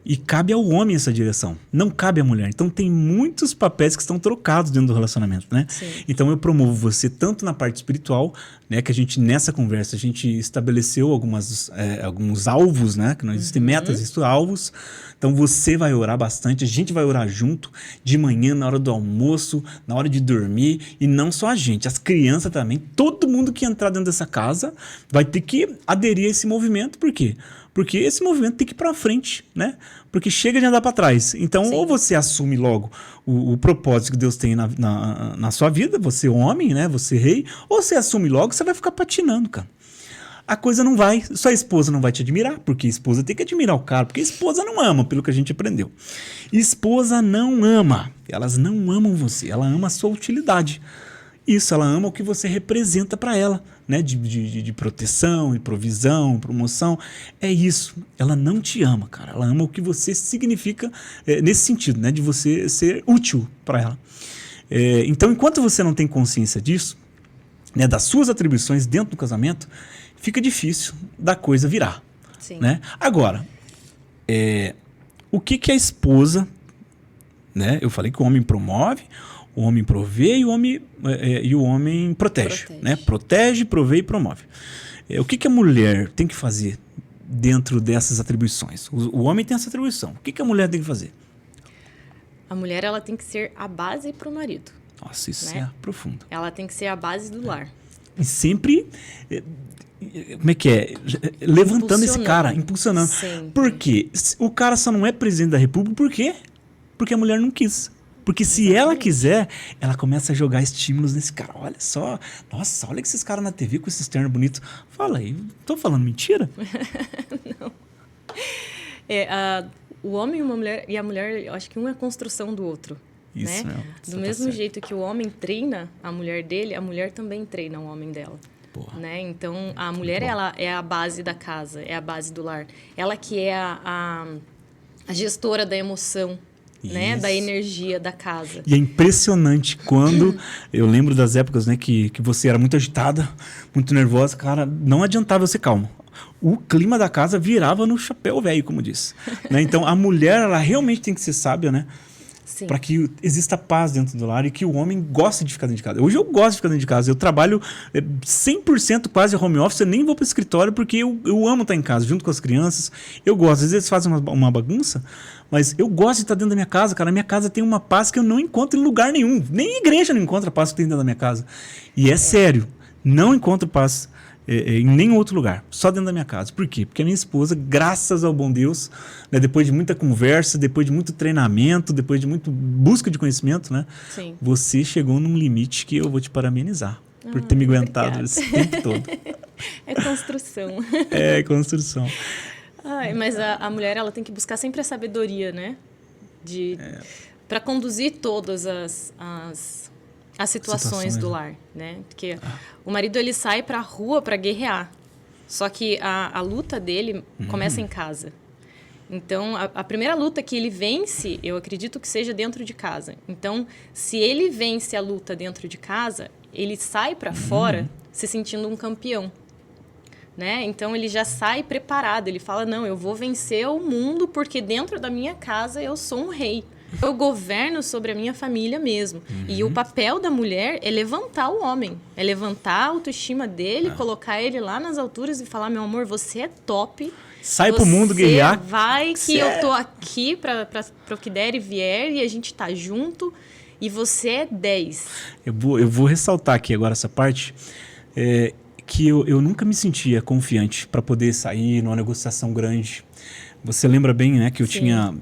E cabe ao homem essa direção, não cabe à mulher. Então tem muitos papéis que estão trocados dentro do relacionamento, né? Sim. Então eu promovo você tanto na parte espiritual, né? Que a gente, nessa conversa, a gente estabeleceu alguns alvos, né? Que não existem metas, existem alvos. Então você vai orar bastante, a gente vai orar junto, de manhã, na hora do almoço, na hora de dormir. E não só a gente, as crianças também. Todo mundo que entrar dentro dessa casa vai ter que aderir a esse movimento. Por quê? Porque esse movimento tem que ir para frente, né? Porque chega de andar para trás. Então, ou você assume logo o propósito que Deus tem na sua vida, você homem, né? Você rei, ou você assume logo, você vai ficar patinando, cara. A coisa não vai, sua esposa não vai te admirar, porque a esposa tem que admirar o cara, porque a esposa não ama, pelo que a gente aprendeu. Esposa não ama, elas não amam você, ela ama a sua utilidade. Isso, ela ama o que você representa para ela, né? De proteção, de provisão, promoção. É isso. Ela não te ama, cara. Ela ama o que você significa nesse sentido, né? De você ser útil para ela. Então, enquanto você não tem consciência disso, né? Das suas atribuições dentro do casamento, fica difícil da coisa virar. Sim. Né? Agora, o que a esposa, né? Eu falei que o homem promove, o homem provê e o homem protege. Né? Protege, provê e promove. O que a mulher tem que fazer dentro dessas atribuições? O homem tem essa atribuição. O que a mulher tem que fazer? A mulher, ela tem que ser a base para o marido. Nossa, isso né? é profundo. Ela tem que ser a base do lar. E sempre... Como é que é? Levantando esse cara, impulsionando. Sempre. Por quê? O cara só não é presidente da república, por quê? Porque a mulher não quis. Porque se ela quiser, ela começa a jogar estímulos nesse cara. Olha só, nossa, olha que esses caras na TV com esses ternos bonitos. Fala aí, tô falando mentira? Não. O homem e a mulher, eu acho que um é a construção do outro. Isso, né? Do mesmo jeito que o homem treina a mulher dele, a mulher também treina o homem dela. Né? Então, a mulher, ela é a base da casa, é a base do lar. Ela que é a gestora da emoção, né? Da energia da casa. E é impressionante quando... eu lembro das épocas, né, que você era muito agitada, muito nervosa. Cara, não adiantava eu ser calmo. O clima da casa virava no chapéu velho, como diz. Né? Então, a mulher, ela realmente tem que ser sábia, né? Para que exista paz dentro do lar e que o homem goste de ficar dentro de casa. Hoje eu gosto de ficar dentro de casa. Eu trabalho 100% quase home office. Eu nem vou para o escritório porque eu amo estar em casa, junto com as crianças. Eu gosto. Às vezes fazem uma bagunça, mas eu gosto de estar dentro da minha casa, cara. A minha casa tem uma paz que eu não encontro em lugar nenhum. Nem em igreja não encontra a paz que tem dentro da minha casa. E é sério. Não encontro paz em nenhum outro lugar, só dentro da minha casa. Por quê? Porque a minha esposa, graças ao bom Deus, né, depois de muita conversa, depois de muito treinamento, depois de muita busca de conhecimento, né, você chegou num limite que eu vou te parabenizar por ter me aguentado esse tempo todo. É construção. É construção. Mas a mulher, ela tem que buscar sempre a sabedoria, né? Para conduzir todas as situações do lar, né? Porque o marido, ele sai para a rua para guerrear. Só que a luta dele começa em casa. Então, a primeira luta que ele vence, eu acredito que seja dentro de casa. Então, se ele vence a luta dentro de casa, ele sai para fora se sentindo um campeão. Né? Então, ele já sai preparado. Ele fala, não, eu vou vencer o mundo porque dentro da minha casa eu sou um rei. Eu governo sobre a minha família mesmo. E o papel da mulher é levantar o homem. É levantar a autoestima dele, colocar ele lá nas alturas e falar, meu amor, você é top. Sai pro mundo guerrear. Vai que eu tô aqui para o que der e vier e a gente tá junto. E você é 10. Eu vou ressaltar aqui agora essa parte. Que eu nunca me sentia confiante para poder sair numa negociação grande. Você lembra bem, né, que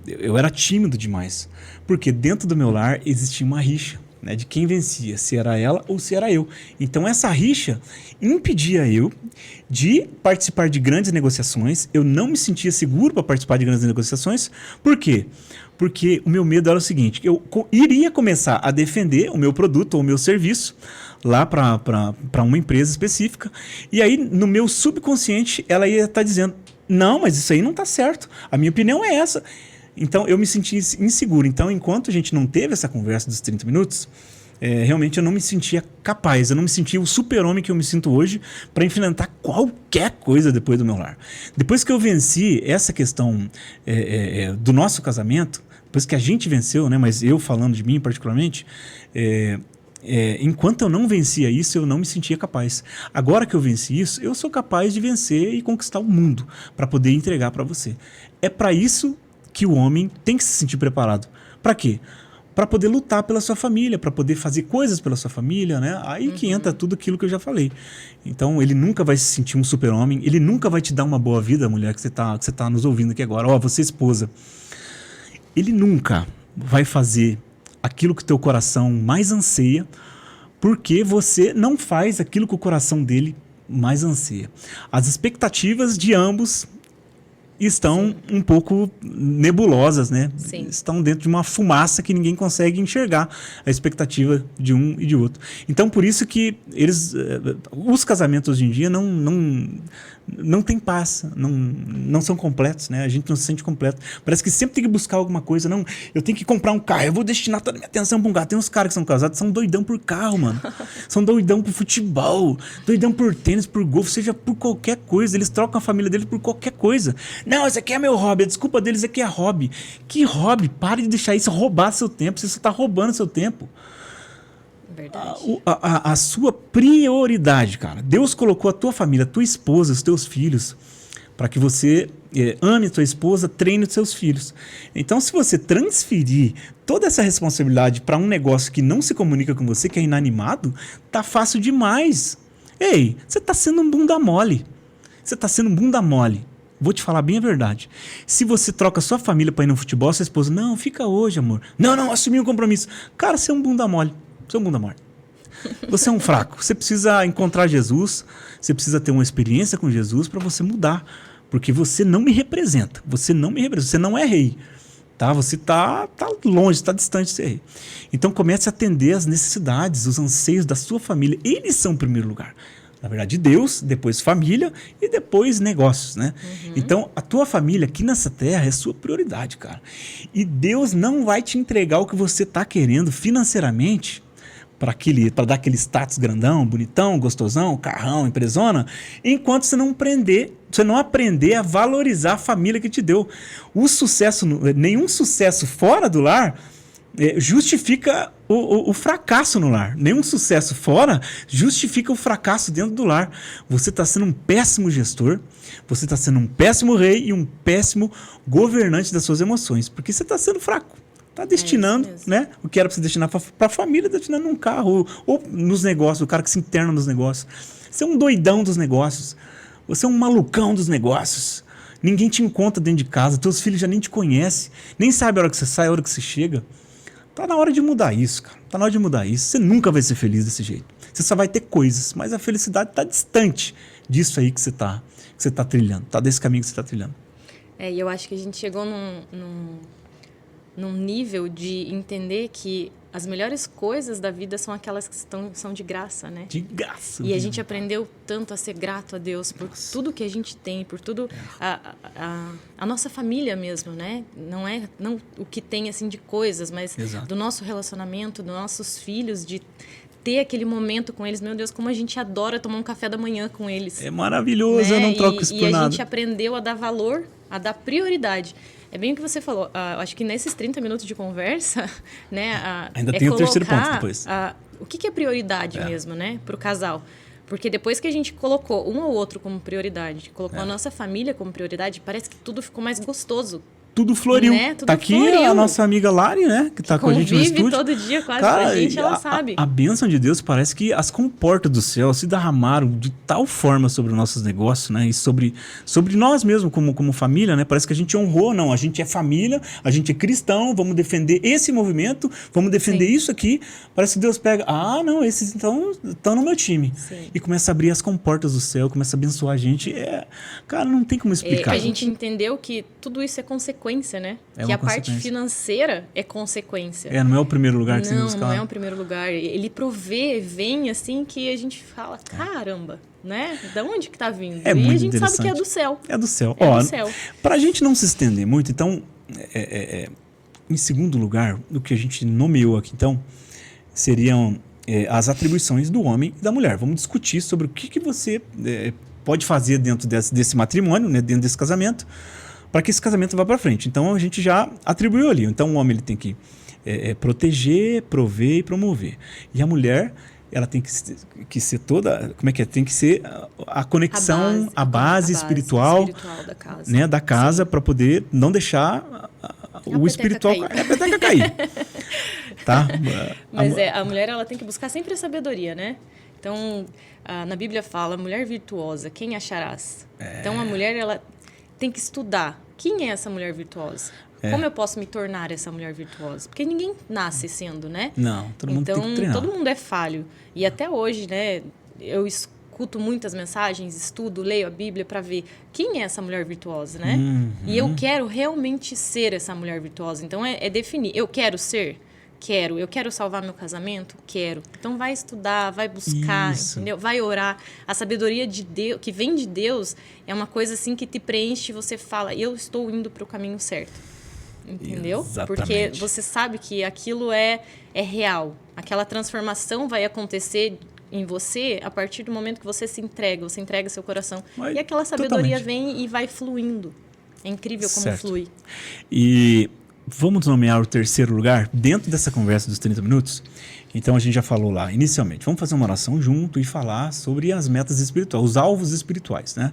eu era tímido demais. Porque dentro do meu lar existia uma rixa, né, de quem vencia, se era ela ou se era eu. Então essa rixa impedia eu de participar de grandes negociações. Eu não me sentia seguro para participar de grandes negociações. Por quê? Porque o meu medo era o seguinte, eu iria começar a defender o meu produto ou o meu serviço lá para uma empresa específica, e aí no meu subconsciente ela ia estar dizendo, não, mas isso aí não está certo, a minha opinião é essa. Então eu me senti inseguro. Então enquanto a gente não teve essa conversa dos 30 minutos, realmente eu não me sentia capaz, eu não me sentia o super-homem que eu me sinto hoje para enfrentar qualquer coisa depois do meu lar. Depois que eu venci essa questão do nosso casamento, depois que a gente venceu, né, mas eu falando de mim particularmente, enquanto eu não vencia isso, eu não me sentia capaz. Agora que eu venci isso, eu sou capaz de vencer e conquistar o mundo para poder entregar para você. É para isso que o homem tem que se sentir preparado. Para quê? Para poder lutar pela sua família, para poder fazer coisas pela sua família, né? Aí que entra tudo aquilo que eu já falei. Então, ele nunca vai se sentir um super-homem, ele nunca vai te dar uma boa vida, mulher, que você tá nos ouvindo aqui agora. Você esposa. Ele nunca vai fazer aquilo que o teu coração mais anseia, porque você não faz aquilo que o coração dele mais anseia. As expectativas de ambos estão um pouco nebulosas, né? Sim. Estão dentro de uma fumaça que ninguém consegue enxergar a expectativa de um e de outro. Então, por isso que os casamentos hoje em dia não tem paz, não são completos, né? A gente não se sente completo. Parece que sempre tem que buscar alguma coisa. Não, eu tenho que comprar um carro, eu vou destinar toda a minha atenção para um carro. Tem uns caras que são casados, são doidão por carro, mano. São doidão por futebol, doidão por tênis, por golfe, seja por qualquer coisa. Eles trocam a família deles por qualquer coisa. Não, isso aqui é meu hobby, a desculpa deles é que é hobby. Que hobby? Pare de deixar isso roubar seu tempo, você só está roubando seu tempo. Verdade. A sua prioridade, cara. Deus colocou a tua família, a tua esposa, os teus filhos, para que você ame a tua esposa, treine os seus filhos. Então, se você transferir toda essa responsabilidade para um negócio que não se comunica com você, que é inanimado, tá fácil demais. Ei, você tá sendo um bunda mole. Você tá sendo um bunda mole. Vou te falar bem a verdade. Se você troca sua família para ir no futebol, sua esposa, não, fica hoje, amor. Não, assumi um compromisso. Cara, você é um bunda mole. Você é um bunda mole. Você é um fraco. Você precisa encontrar Jesus, você precisa ter uma experiência com Jesus para você mudar. Porque você não me representa. Você não é rei. Tá? Você tá longe, está distante de ser rei. Então comece a atender as necessidades, os anseios da sua família. Eles são em primeiro lugar. Na verdade, Deus, depois família e depois negócios, né? Então, a tua família aqui nessa terra é sua prioridade, cara. E Deus não vai te entregar o que você está querendo financeiramente para dar aquele status grandão, bonitão, gostosão, carrão, empresona, enquanto você não aprender a valorizar a família que te deu. Nenhum sucesso fora do lar justifica o fracasso no lar. Nenhum sucesso fora justifica o fracasso dentro do lar. Você está sendo um péssimo gestor, você está sendo um péssimo rei e um péssimo governante das suas emoções, porque você está sendo fraco. Está destinando, né? O que era para você destinar para a família, destinando num carro ou nos negócios, o cara que se interna nos negócios. Você é um doidão dos negócios. Você é um malucão dos negócios. Ninguém te encontra dentro de casa, teus filhos já nem te conhecem, nem sabe a hora que você sai, a hora que você chega. Tá na hora de mudar isso, cara. Tá na hora de mudar isso. Você nunca vai ser feliz desse jeito. Você só vai ter coisas, mas a felicidade tá distante disso aí que você tá trilhando. Tá desse caminho que você tá trilhando. E eu acho que a gente chegou num nível de entender que as melhores coisas da vida são aquelas que são de graça, né? De graça. E a gente aprendeu tanto a ser grato a Deus por tudo que a gente tem, por tudo a nossa família mesmo, né? Não o que tem assim de coisas, mas Exato. do nosso relacionamento, dos nossos filhos, de ter aquele momento com eles. Meu Deus, como a gente adora tomar um café da manhã com eles. É maravilhoso, né? eu não troco isso por nada. E nada. a gente aprendeu a dar valor, a dar prioridade. É bem o que você falou. Acho que nesses 30 minutos de conversa, né? Ainda tem o terceiro ponto depois. O que é prioridade mesmo, né? Para o casal. Porque depois que a gente colocou um ao outro como prioridade, colocou a nossa família como prioridade, parece que tudo ficou mais gostoso. Tudo floriu. Né? Tudo tá aqui floriu. A nossa amiga Lari, né? Que tá com a gente no estúdio. todo dia quase Cara, com a gente, ela sabe. A bênção de Deus parece que as comportas do céu se derramaram de tal forma sobre os nossos negócios, né? E sobre nós mesmos como família, né? Parece que a gente honrou, não, a gente é família, a gente é cristão, vamos defender esse movimento, vamos defender isso aqui. Parece que Deus pega, não, esses então estão no meu time. Sim. E começa a abrir as comportas do céu, começa a abençoar a gente. Cara, não tem como explicar. A gente entendeu que tudo isso é consequência, né? Que a parte financeira é consequência. Não é o primeiro lugar que você busca. Não é o primeiro lugar. Ele provê, vem assim que a gente fala, caramba, né? Da onde que tá vindo? É e muito a gente sabe que é interessante. do céu. É do céu. É do céu. Pra gente não se estender muito, então, em segundo lugar, o que a gente nomeou aqui, então, seriam as atribuições do homem e da mulher. Vamos discutir sobre o que você pode fazer dentro desse matrimônio, né, dentro desse casamento, para que esse casamento vá para frente. Então, a gente já atribuiu ali. Então, o homem ele tem que proteger, prover e promover. E a mulher, ela tem que ser toda... Como é que é? Tem que ser a conexão, a base espiritual da casa, né, da casa, para poder não deixar o espiritual... A peteca cair. Tá? Mas a mulher, ela tem que buscar sempre a sabedoria, né? Então, na Bíblia fala, mulher virtuosa, quem acharás? Então, a mulher, ela tem que estudar. Quem é essa mulher virtuosa? Como eu posso me tornar essa mulher virtuosa? Porque ninguém nasce sendo, né? Não, todo mundo tem que treinar. Todo mundo é falho. E até hoje, né, eu escuto muitas mensagens, estudo, leio a Bíblia para ver quem é essa mulher virtuosa, né? E eu quero realmente ser essa mulher virtuosa. Então, é definir. Eu quero ser? Quero. Eu quero salvar meu casamento? Quero. Então, vai estudar, vai buscar, entendeu? Vai orar. A sabedoria de Deus, que vem de Deus, é uma coisa assim que te preenche e você fala, eu estou indo para o caminho certo. Entendeu? Exatamente. Porque você sabe que aquilo é real. Aquela transformação vai acontecer em você a partir do momento que você entrega seu coração. Mas, e aquela sabedoria totalmente. Vem e vai fluindo. É incrível como Certo. flui. E vamos nomear o terceiro lugar dentro dessa conversa dos 30 minutos? Então, a gente já falou lá, inicialmente, vamos fazer uma oração junto e falar sobre as metas espirituais, os alvos espirituais, né?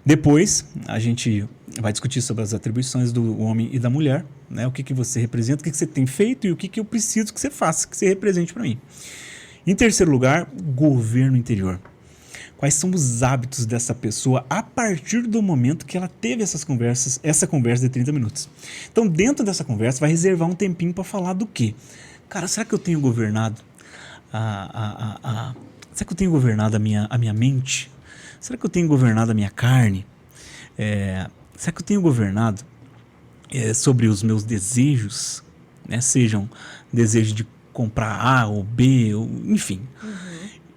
Depois, a gente vai discutir sobre as atribuições do homem e da mulher, né? O que você representa, o que você tem feito e o que eu preciso que você faça, que você represente para mim. Em terceiro lugar, governo interior. Quais são os hábitos dessa pessoa a partir do momento que ela teve essa conversa de 30 minutos? Então, dentro dessa conversa, vai reservar um tempinho para falar do quê? Cara, será que eu tenho governado será que eu tenho governado a minha mente? Será que eu tenho governado a minha carne? Será que eu tenho governado sobre os meus desejos? Né? Sejam desejos de comprar A ou B, enfim.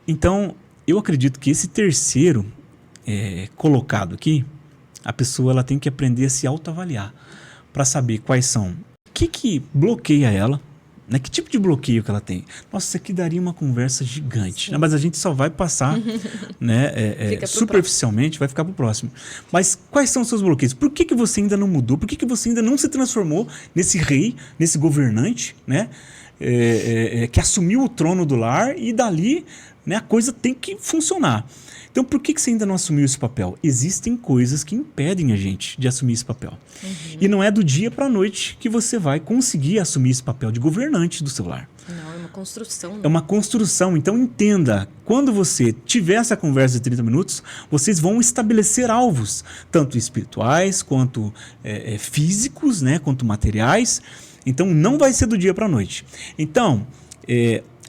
Então, eu acredito que esse terceiro colocado aqui, a pessoa ela tem que aprender a se autoavaliar para saber quais são, o que bloqueia ela, né? Que tipo de bloqueio que ela tem. Nossa, isso aqui daria uma conversa gigante, né? Mas a gente só vai passar né, superficialmente, vai ficar para o próximo. Mas quais são os seus bloqueios? Por que você ainda não mudou? Por que você ainda não se transformou nesse rei, nesse governante, né? Que assumiu o trono do lar e dali, né, a coisa tem que funcionar. Então, por que você ainda não assumiu esse papel? Existem coisas que impedem a gente de assumir esse papel. E não é do dia para a noite que você vai conseguir assumir esse papel de governante do seu lar. Não, é uma construção. Né? É uma construção. Então, entenda, quando você tiver essa conversa de 30 minutos, vocês vão estabelecer alvos, tanto espirituais, quanto físicos, né, quanto materiais. Então, não vai ser do dia para a noite. Então,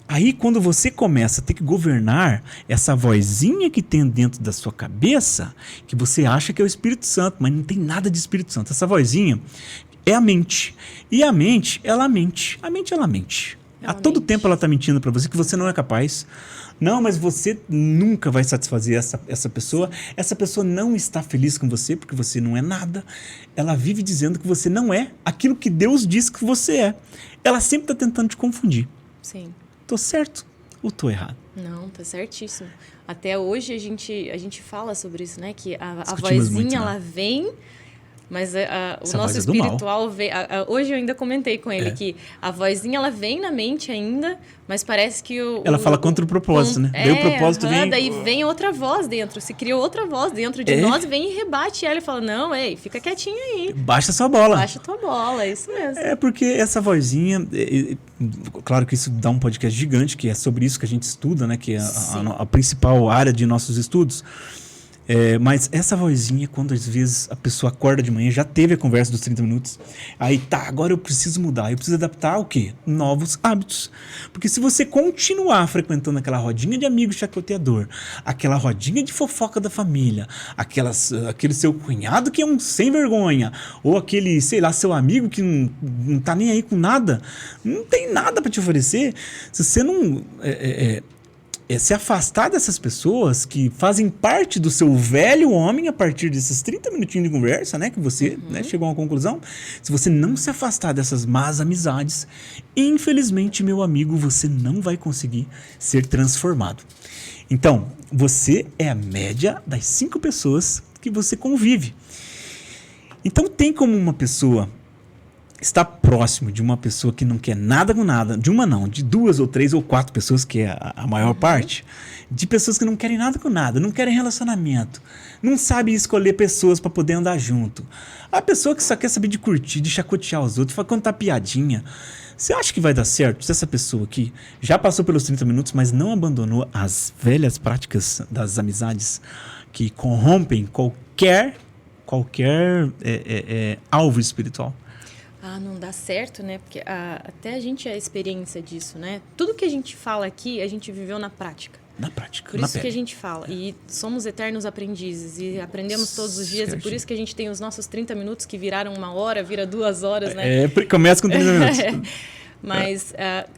aí, quando você começa a ter que governar essa vozinha que tem dentro da sua cabeça, que você acha que é o Espírito Santo, mas não tem nada de Espírito Santo. Essa vozinha, é a mente. E a mente, ela mente. A mente, ela mente. Ela A todo mente. tempo ela está mentindo para você que você não é capaz. Não, mas você nunca vai satisfazer essa pessoa. Essa pessoa não está feliz com você porque você não é nada. Ela vive dizendo que você não é aquilo que Deus diz que você é. Ela sempre está tentando te confundir. Sim. Tô certo ou tô errado? Não, tá certíssimo. Até hoje a gente fala sobre isso, né? Que a Discutimos vozinha, muito, né? ela vem, mas o Essa nosso voz é do mal. espiritual vem. Hoje eu ainda comentei com ele que a vozinha, ela vem na mente ainda, mas parece que Ela fala contra o propósito, né? Daí o propósito vem... Daí vem outra voz dentro. Se cria outra voz dentro de nós, vem e rebate ela e fala: não, ei, fica quietinho aí. Baixa sua bola. Baixa tua bola, é isso mesmo. É porque essa vozinha, claro que isso dá um podcast gigante, que é sobre isso que a gente estuda, né? Que é a principal área de nossos estudos. Mas essa vozinha, quando às vezes a pessoa acorda de manhã, já teve a conversa dos 30 minutos, aí tá, agora eu preciso mudar, eu preciso adaptar o quê? Novos hábitos. Porque se você continuar frequentando aquela rodinha de amigo chacoteador, aquela rodinha de fofoca da família, aquele seu cunhado que é um sem vergonha, ou aquele, sei lá, seu amigo que não tá nem aí com nada, não tem nada para te oferecer, se você não... se afastar dessas pessoas que fazem parte do seu velho homem a partir desses 30 minutinhos de conversa, né? Que você chegou a uma conclusão. Se você não se afastar dessas más amizades, infelizmente, meu amigo, você não vai conseguir ser transformado. Então, você é a média das 5 pessoas que você convive. Então, tem como uma pessoa estar próximo de uma pessoa que não quer nada com nada, de uma não, de 2 ou 3 ou 4 pessoas, que é a maior parte, de pessoas que não querem nada com nada, não querem relacionamento, não sabem escolher pessoas para poder andar junto. A pessoa que só quer saber de curtir, de chacotear os outros, contar piadinha. Você acha que vai dar certo se essa pessoa aqui já passou pelos 30 minutos, mas não abandonou as velhas práticas das amizades que corrompem qualquer alvo espiritual? Não dá certo, né? Porque até a gente é a experiência disso, né? Tudo que a gente fala aqui, a gente viveu na prática. Na prática, Por na isso que a gente fala. E somos eternos aprendizes. E aprendemos todos os dias. E por isso que a gente tem os nossos 30 minutos que viraram 1 hora, vira 2 horas, né? Começa com 30 minutos. Mas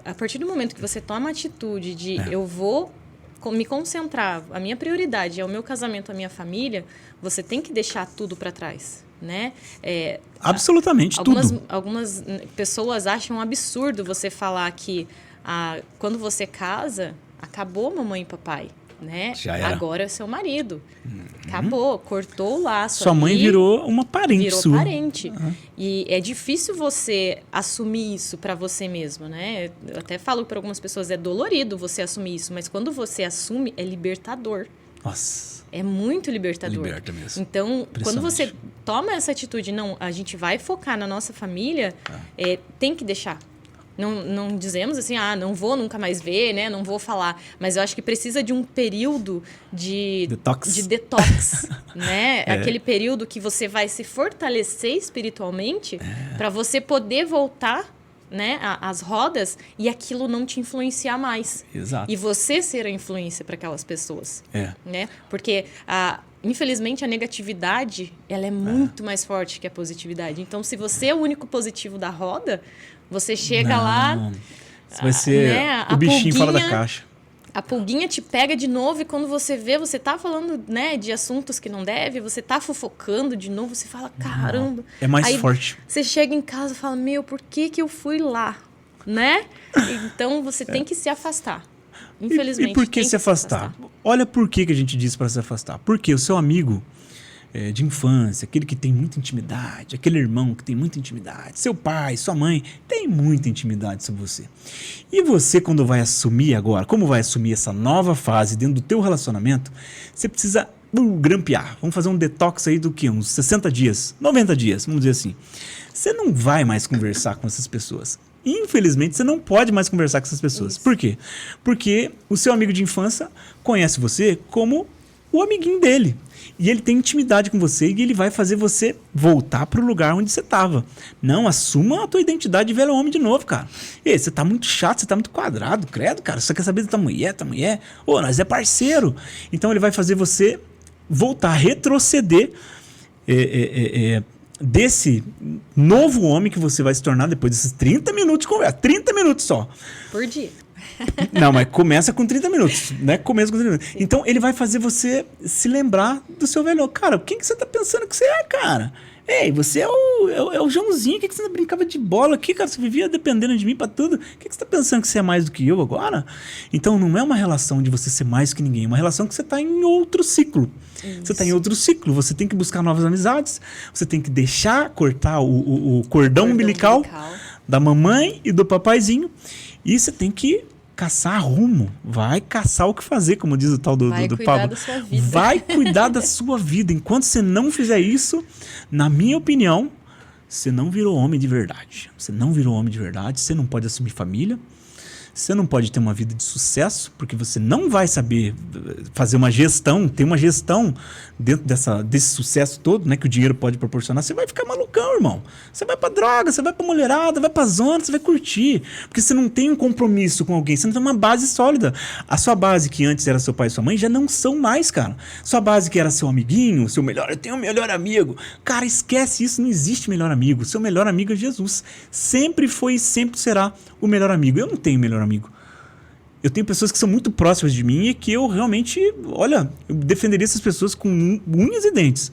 a partir do momento que você toma a atitude de eu vou me concentrar, a minha prioridade é o meu casamento, a minha família, você tem que deixar tudo para trás. Né? Absolutamente tudo. Algumas pessoas acham um absurdo você falar que quando você casa, acabou mamãe e papai, né? Já era. Agora é seu marido. Acabou, cortou o laço. Sua mãe virou uma parente virou sua. Parente. E é difícil você assumir isso para você mesmo, né? Eu até falo para algumas pessoas, é dolorido você assumir isso, mas quando você assume, é libertador. Nossa. É muito libertador. Liberta mesmo. Então, quando você toma essa atitude, não, a gente vai focar na nossa família, tem que deixar. Não dizemos assim, não vou nunca mais ver, né? Não vou falar. Mas eu acho que precisa de um período de detox, né? Aquele período que você vai se fortalecer espiritualmente para você poder voltar, né, as rodas e aquilo não te influenciar mais. Exato. E você ser a influência para aquelas pessoas. Né? Porque, infelizmente, a negatividade ela é muito mais forte que a positividade. Então, se você é o único positivo da roda, você chega lá... Você vai ser o bichinho fora da caixa. A pulguinha te pega de novo e quando você vê, você tá falando, né, de assuntos que não deve, você tá fofocando de novo, você fala, caramba. É mais Aí forte. Você chega em casa e fala, por que eu fui lá, né? Então, você tem que se afastar. Infelizmente, E por que se afastar? Olha por que a gente diz para se afastar. Porque o seu amigo de infância, aquele que tem muita intimidade, aquele irmão que tem muita intimidade, seu pai, sua mãe, tem muita intimidade sobre você. E você, quando vai assumir agora, como vai assumir essa nova fase dentro do teu relacionamento, você precisa grampear. Vamos fazer um detox aí do quê? Uns 60 dias, 90 dias, vamos dizer assim. Você não vai mais conversar com essas pessoas. Infelizmente, você não pode mais conversar com essas pessoas. Isso. Por quê? Porque o seu amigo de infância conhece você como o amiguinho dele. E ele tem intimidade com você e ele vai fazer você voltar pro lugar onde você estava. Não, assuma a tua identidade de velho homem de novo, cara. Ei, você tá muito chato, você tá muito quadrado, credo, cara. Você só quer saber da tua mulher. Ô, nós é parceiro. Então ele vai fazer você voltar, retroceder desse novo homem que você vai se tornar depois desses 30 minutos de conversa. 30 minutos só. Por dia. Não, mas começa com 30 minutos, né? Começa com 30 minutos. Sim. Então, ele vai fazer você se lembrar do seu velho. Cara, quem que você tá pensando que você é, cara? Ei, você é o Joãozinho. O que você não brincava de bola aqui, cara? Você vivia dependendo de mim pra tudo. O que você tá pensando que você é mais do que eu agora? Então, não é uma relação de você ser mais que ninguém. É uma relação que você tá em outro ciclo. Isso. Você tá em outro ciclo. Você tem que buscar novas amizades. Você tem que deixar cortar o cordão umbilical da mamãe e do papaizinho. E você tem que caçar rumo. Vai caçar o que fazer, como diz o tal do Pablo. Vai cuidar da sua vida. Vai cuidar da sua vida. Enquanto você não fizer isso, na minha opinião, você não virou homem de verdade. Você não virou homem de verdade. Você não pode assumir família. Você não pode ter uma vida de sucesso, porque você não vai saber fazer uma gestão, ter uma gestão dentro desse sucesso todo, né, que o dinheiro pode proporcionar. Você vai ficar malucão, irmão. Você vai pra droga, você vai pra mulherada, vai pra zona, você vai curtir. Porque você não tem um compromisso com alguém, você não tem uma base sólida. A sua base, que antes era seu pai e sua mãe, já não são mais, cara. Sua base, que era seu amiguinho, seu melhor, eu tenho um melhor amigo. Cara, esquece isso, não existe melhor amigo. Seu melhor amigo é Jesus. Sempre foi e sempre será o melhor amigo. Eu não tenho melhor amigo. Eu tenho pessoas que são muito próximas de mim e que eu realmente, olha, eu defenderia essas pessoas com unhas e dentes,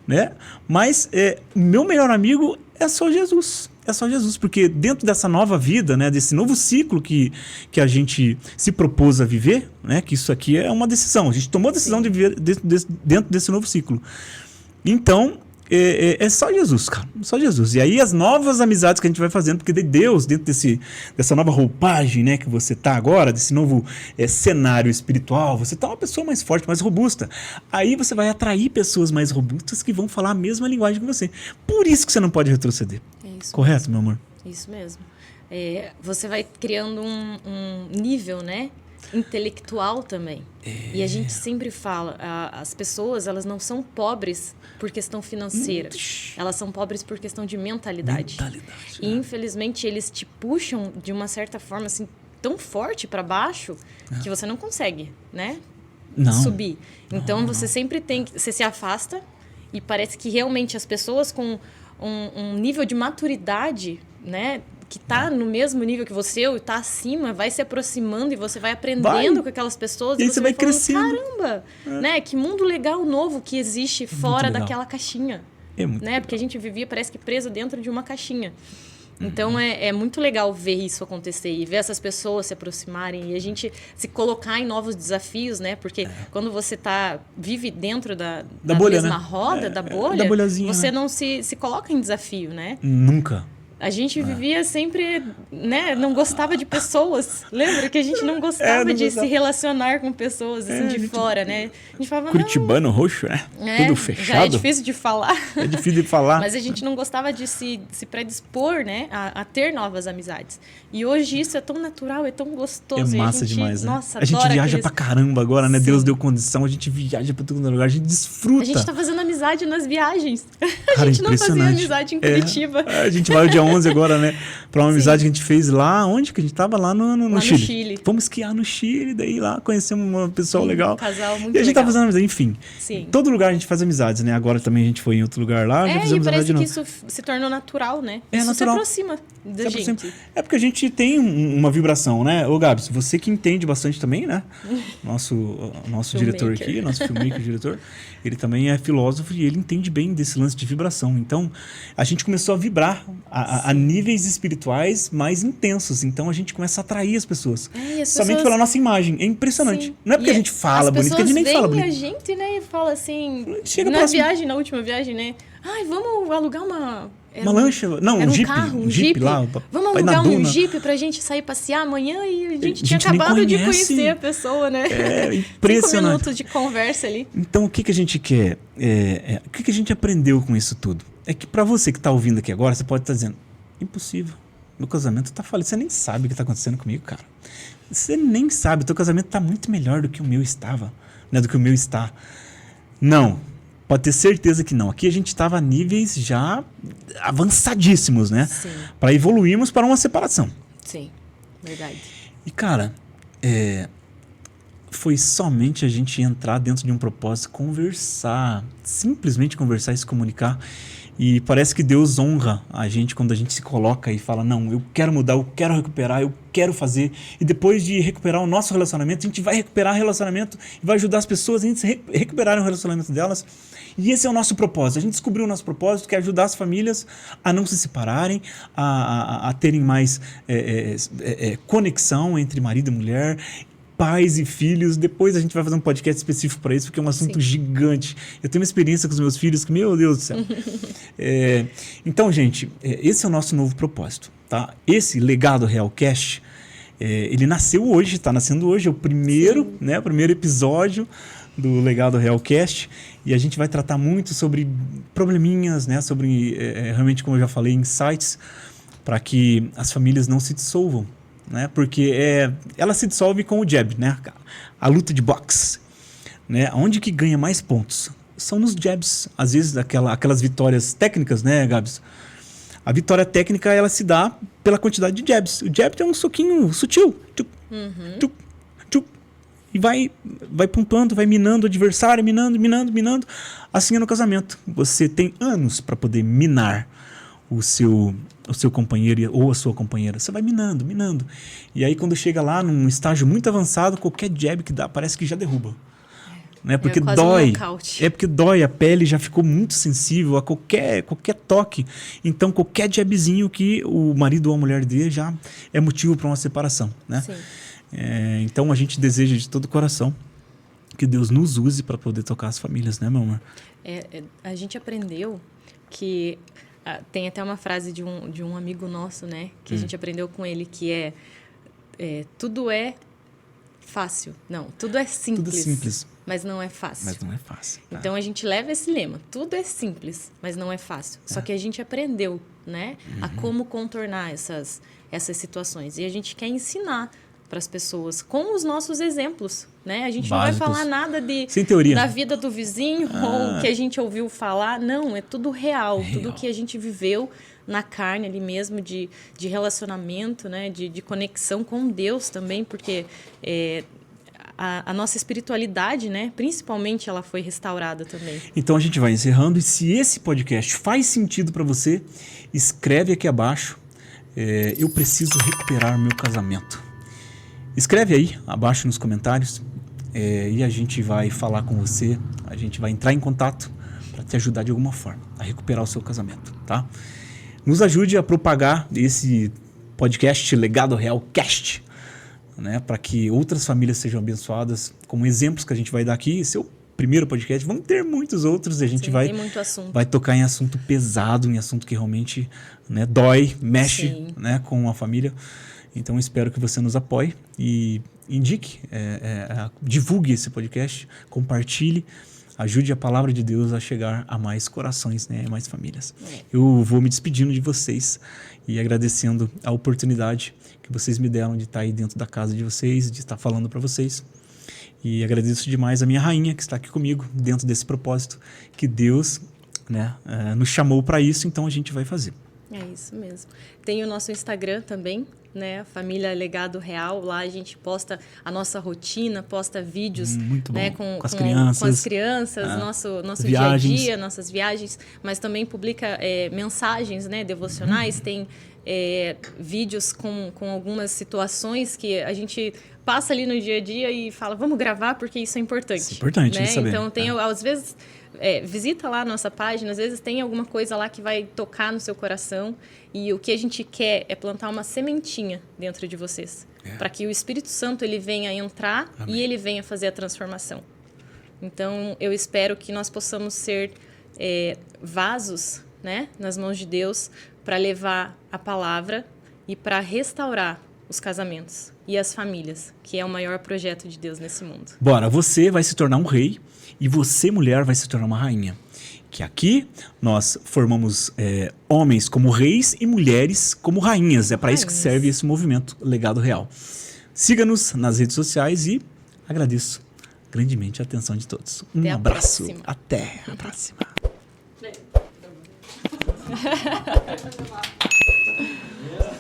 né? Mas meu melhor amigo é só Jesus. É só Jesus, porque dentro dessa nova vida, né, desse novo ciclo que a gente se propôs a viver, né, que isso aqui é uma decisão. A gente tomou a decisão de viver dentro desse novo ciclo. Então, é só Jesus, cara. Só Jesus. E aí as novas amizades que a gente vai fazendo, porque Deus, dentro dessa nova roupagem, né, que você tá agora, desse novo cenário espiritual, você tá uma pessoa mais forte, mais robusta. Aí você vai atrair pessoas mais robustas que vão falar a mesma linguagem que você. Por isso que você não pode retroceder. É isso. Correto, meu amor? Isso mesmo. Você vai criando um nível, né, intelectual também. E a gente sempre fala, as pessoas, elas não são pobres por questão financeira. Elas são pobres por questão de mentalidade. E infelizmente eles te puxam de uma certa forma assim tão forte para baixo que você não consegue, né? Subir. Então você sempre você se afasta e parece que realmente as pessoas com um nível de maturidade, né, que tá no mesmo nível que você ou tá acima, vai se aproximando e você vai aprendendo com aquelas pessoas e você vai falando, crescendo. Caramba, né? Que mundo legal novo que existe fora daquela caixinha. Né? Porque a gente vivia, parece que preso dentro de uma caixinha. Então, é muito legal ver isso acontecer e ver essas pessoas se aproximarem e a gente se colocar em novos desafios, né? Porque quando você vive dentro da bolha, mesma, né, roda, da bolha, você, né, não se coloca em desafio, né? Nunca. A gente vivia sempre, né? Não gostava de pessoas. Lembra que a gente não gostava de se relacionar com pessoas assim, de fora, né? A gente falava, curitibano roxo, né? Tudo fechado. Já é difícil de falar. É difícil de falar. Mas a gente não gostava de se predispor, né? A ter novas amizades. E hoje isso é tão natural, é tão gostoso. É massa demais, né? Nossa, a gente viaja pra caramba agora, né? Sim. Deus deu condição, a gente viaja pra todo lugar, a gente desfruta. A gente tá fazendo amizade nas viagens. Cara, a gente não fazia amizade em Curitiba. A gente vai o dia 11 agora, né? Pra uma amizade que a gente fez lá, onde que a gente tava? Lá no Chile. Chile. Fomos esquiar no Chile, daí lá conhecemos uma pessoa legal. Um casal muito legal. E a gente tá fazendo amizade, enfim. Sim. Todo lugar a gente faz amizades, né? Agora também a gente foi em outro lugar lá, já fizemos amizade de novo. E parece que isso se tornou natural, né? Isso natural. Se aproxima da gente. É porque a gente tem uma vibração, né? Ô, Gabs, você que entende bastante também, né? Nosso diretor aqui, nosso filmmaker, diretor, ele também é filósofo e ele entende bem desse lance de vibração. Então, a gente começou a vibrar a níveis espirituais mais intensos. Então, a gente começa a atrair as pessoas. Somente pela nossa imagem. É impressionante. Sim. Não é porque a gente fala bonito, que a gente nem fala bonito. A gente, né, e fala assim... Na última viagem, né? Ai, vamos alugar uma lancha? Não, um Jeep. Carro, um Jeep lá. Vamos alugar um Jeep pra gente sair passear amanhã e a gente tinha acabado de conhecer a pessoa, né? É impressionante. 5 minutos de conversa ali. Então, o que a gente quer? O que a gente aprendeu com isso tudo? É que pra você que tá ouvindo aqui agora, você pode estar dizendo, impossível. Meu casamento tá falido. Você nem sabe o que tá acontecendo comigo, cara. Você nem sabe. Teu casamento tá muito melhor do que o meu estava, né? Do que o meu está. Não. Pode ter certeza que não. Aqui a gente estava a níveis já avançadíssimos, né? Sim. Para evoluirmos para uma separação. Sim, verdade. E, cara, foi somente a gente entrar dentro de um propósito, conversar, simplesmente conversar e se comunicar. E parece que Deus honra a gente quando a gente se coloca e fala, não, eu quero mudar, eu quero recuperar, eu quero fazer. E depois de recuperar o nosso relacionamento, a gente vai recuperar o relacionamento e vai ajudar as pessoas a recuperarem o relacionamento delas. E esse é o nosso propósito. A gente descobriu o nosso propósito, que é ajudar as famílias a não se separarem, a terem mais conexão entre marido e mulher, pais e filhos. Depois a gente vai fazer um podcast específico para isso, porque é um assunto gigante. Eu tenho uma experiência com os meus filhos que, meu Deus do céu. Então, gente, esse é o nosso novo propósito. Tá? Esse Legado Real Cast, ele nasceu hoje, está nascendo hoje, é o primeiro, né, o primeiro episódio do Legado Real Cast, e a gente vai tratar muito sobre probleminhas, né, sobre, realmente, como eu já falei, insights, para que as famílias não se dissolvam. Né? Porque ela se dissolve com o jab, né? A luta de boxe. Né? Onde que ganha mais pontos? São nos jabs. Às vezes, aquelas vitórias técnicas, né, Gabs? A vitória técnica, ela se dá pela quantidade de jabs. O jab é um soquinho sutil. Tchuc, tchuc, tchuc, e vai pontuando, vai minando o adversário, minando. Assim é no casamento. Você tem anos para poder minar o seu companheiro ou a sua companheira. Você vai minando. E aí, quando chega lá num estágio muito avançado, qualquer jab que dá, parece que já derruba. Né? Porque dói. Porque dói, a pele já ficou muito sensível a qualquer toque. Então, qualquer jabzinho que o marido ou a mulher dê já é motivo para uma separação. Né? Sim. Então, a gente deseja de todo o coração que Deus nos use para poder tocar as famílias, né, meu amor? A gente aprendeu que... tem até uma frase de um amigo nosso, né? Que a gente aprendeu com ele, que tudo é fácil. Não, tudo é simples. Tudo é simples. Mas não é fácil. Tá. Então, a gente leva esse lema. Tudo é simples, mas não é fácil. Só que a gente aprendeu, né? A como contornar essas situações. E a gente quer ensinar para as pessoas com os nossos exemplos, né? A gente Básicos. não vai falar nada sem teoria, da vida do vizinho ou que a gente ouviu falar. Não, é tudo real. Tudo que a gente viveu na carne ali mesmo, de relacionamento, né? De conexão com Deus também, porque a nossa espiritualidade, né? Principalmente, ela foi restaurada também. Então a gente vai encerrando, e se esse podcast faz sentido para você, escreve aqui abaixo, eu preciso recuperar meu casamento. Escreve aí abaixo nos comentários, e a gente vai falar com você, a gente vai entrar em contato para te ajudar de alguma forma a recuperar o seu casamento, tá? Nos ajude a propagar esse podcast Legado Real Cast, né, para que outras famílias sejam abençoadas, como exemplos que a gente vai dar aqui. Esse é o primeiro podcast, vão ter muitos outros, e a gente vai tocar em assunto pesado, em assunto que realmente, né, dói, mexe, né, com a família. Então, espero que você nos apoie e indique, divulgue esse podcast, compartilhe, ajude a palavra de Deus a chegar a mais corações, né, a mais famílias. Eu vou me despedindo de vocês e agradecendo a oportunidade que vocês me deram de estar aí dentro da casa de vocês, de estar falando para vocês. E agradeço demais a minha rainha que está aqui comigo dentro desse propósito que Deus, né, nos chamou para isso, então a gente vai fazer. É isso mesmo. Tem o nosso Instagram também, né? Família Legado Real. Lá a gente posta a nossa rotina, posta vídeos, né? com as crianças, nosso dia a dia, nossas viagens, mas também publica mensagens, né? Devocionais, tem vídeos com algumas situações que a gente passa ali no dia a dia e fala, vamos gravar porque isso é importante. Isso é importante, né? saber. Então, às vezes... visita lá a nossa página, às vezes tem alguma coisa lá que vai tocar no seu coração, e o que a gente quer é plantar uma sementinha dentro de vocês, para que o Espírito Santo ele venha entrar e ele venha fazer a transformação. Então, eu espero que nós possamos ser vasos, né, nas mãos de Deus, para levar a palavra e para restaurar os casamentos e as famílias, que é o maior projeto de Deus nesse mundo. Bora, você vai se tornar um rei e você, mulher, vai se tornar uma rainha. Que aqui nós formamos homens como reis e mulheres como rainhas. É para isso que serve esse movimento Legado Real. Siga-nos nas redes sociais e agradeço grandemente a atenção de todos. Um abraço. Até a próxima.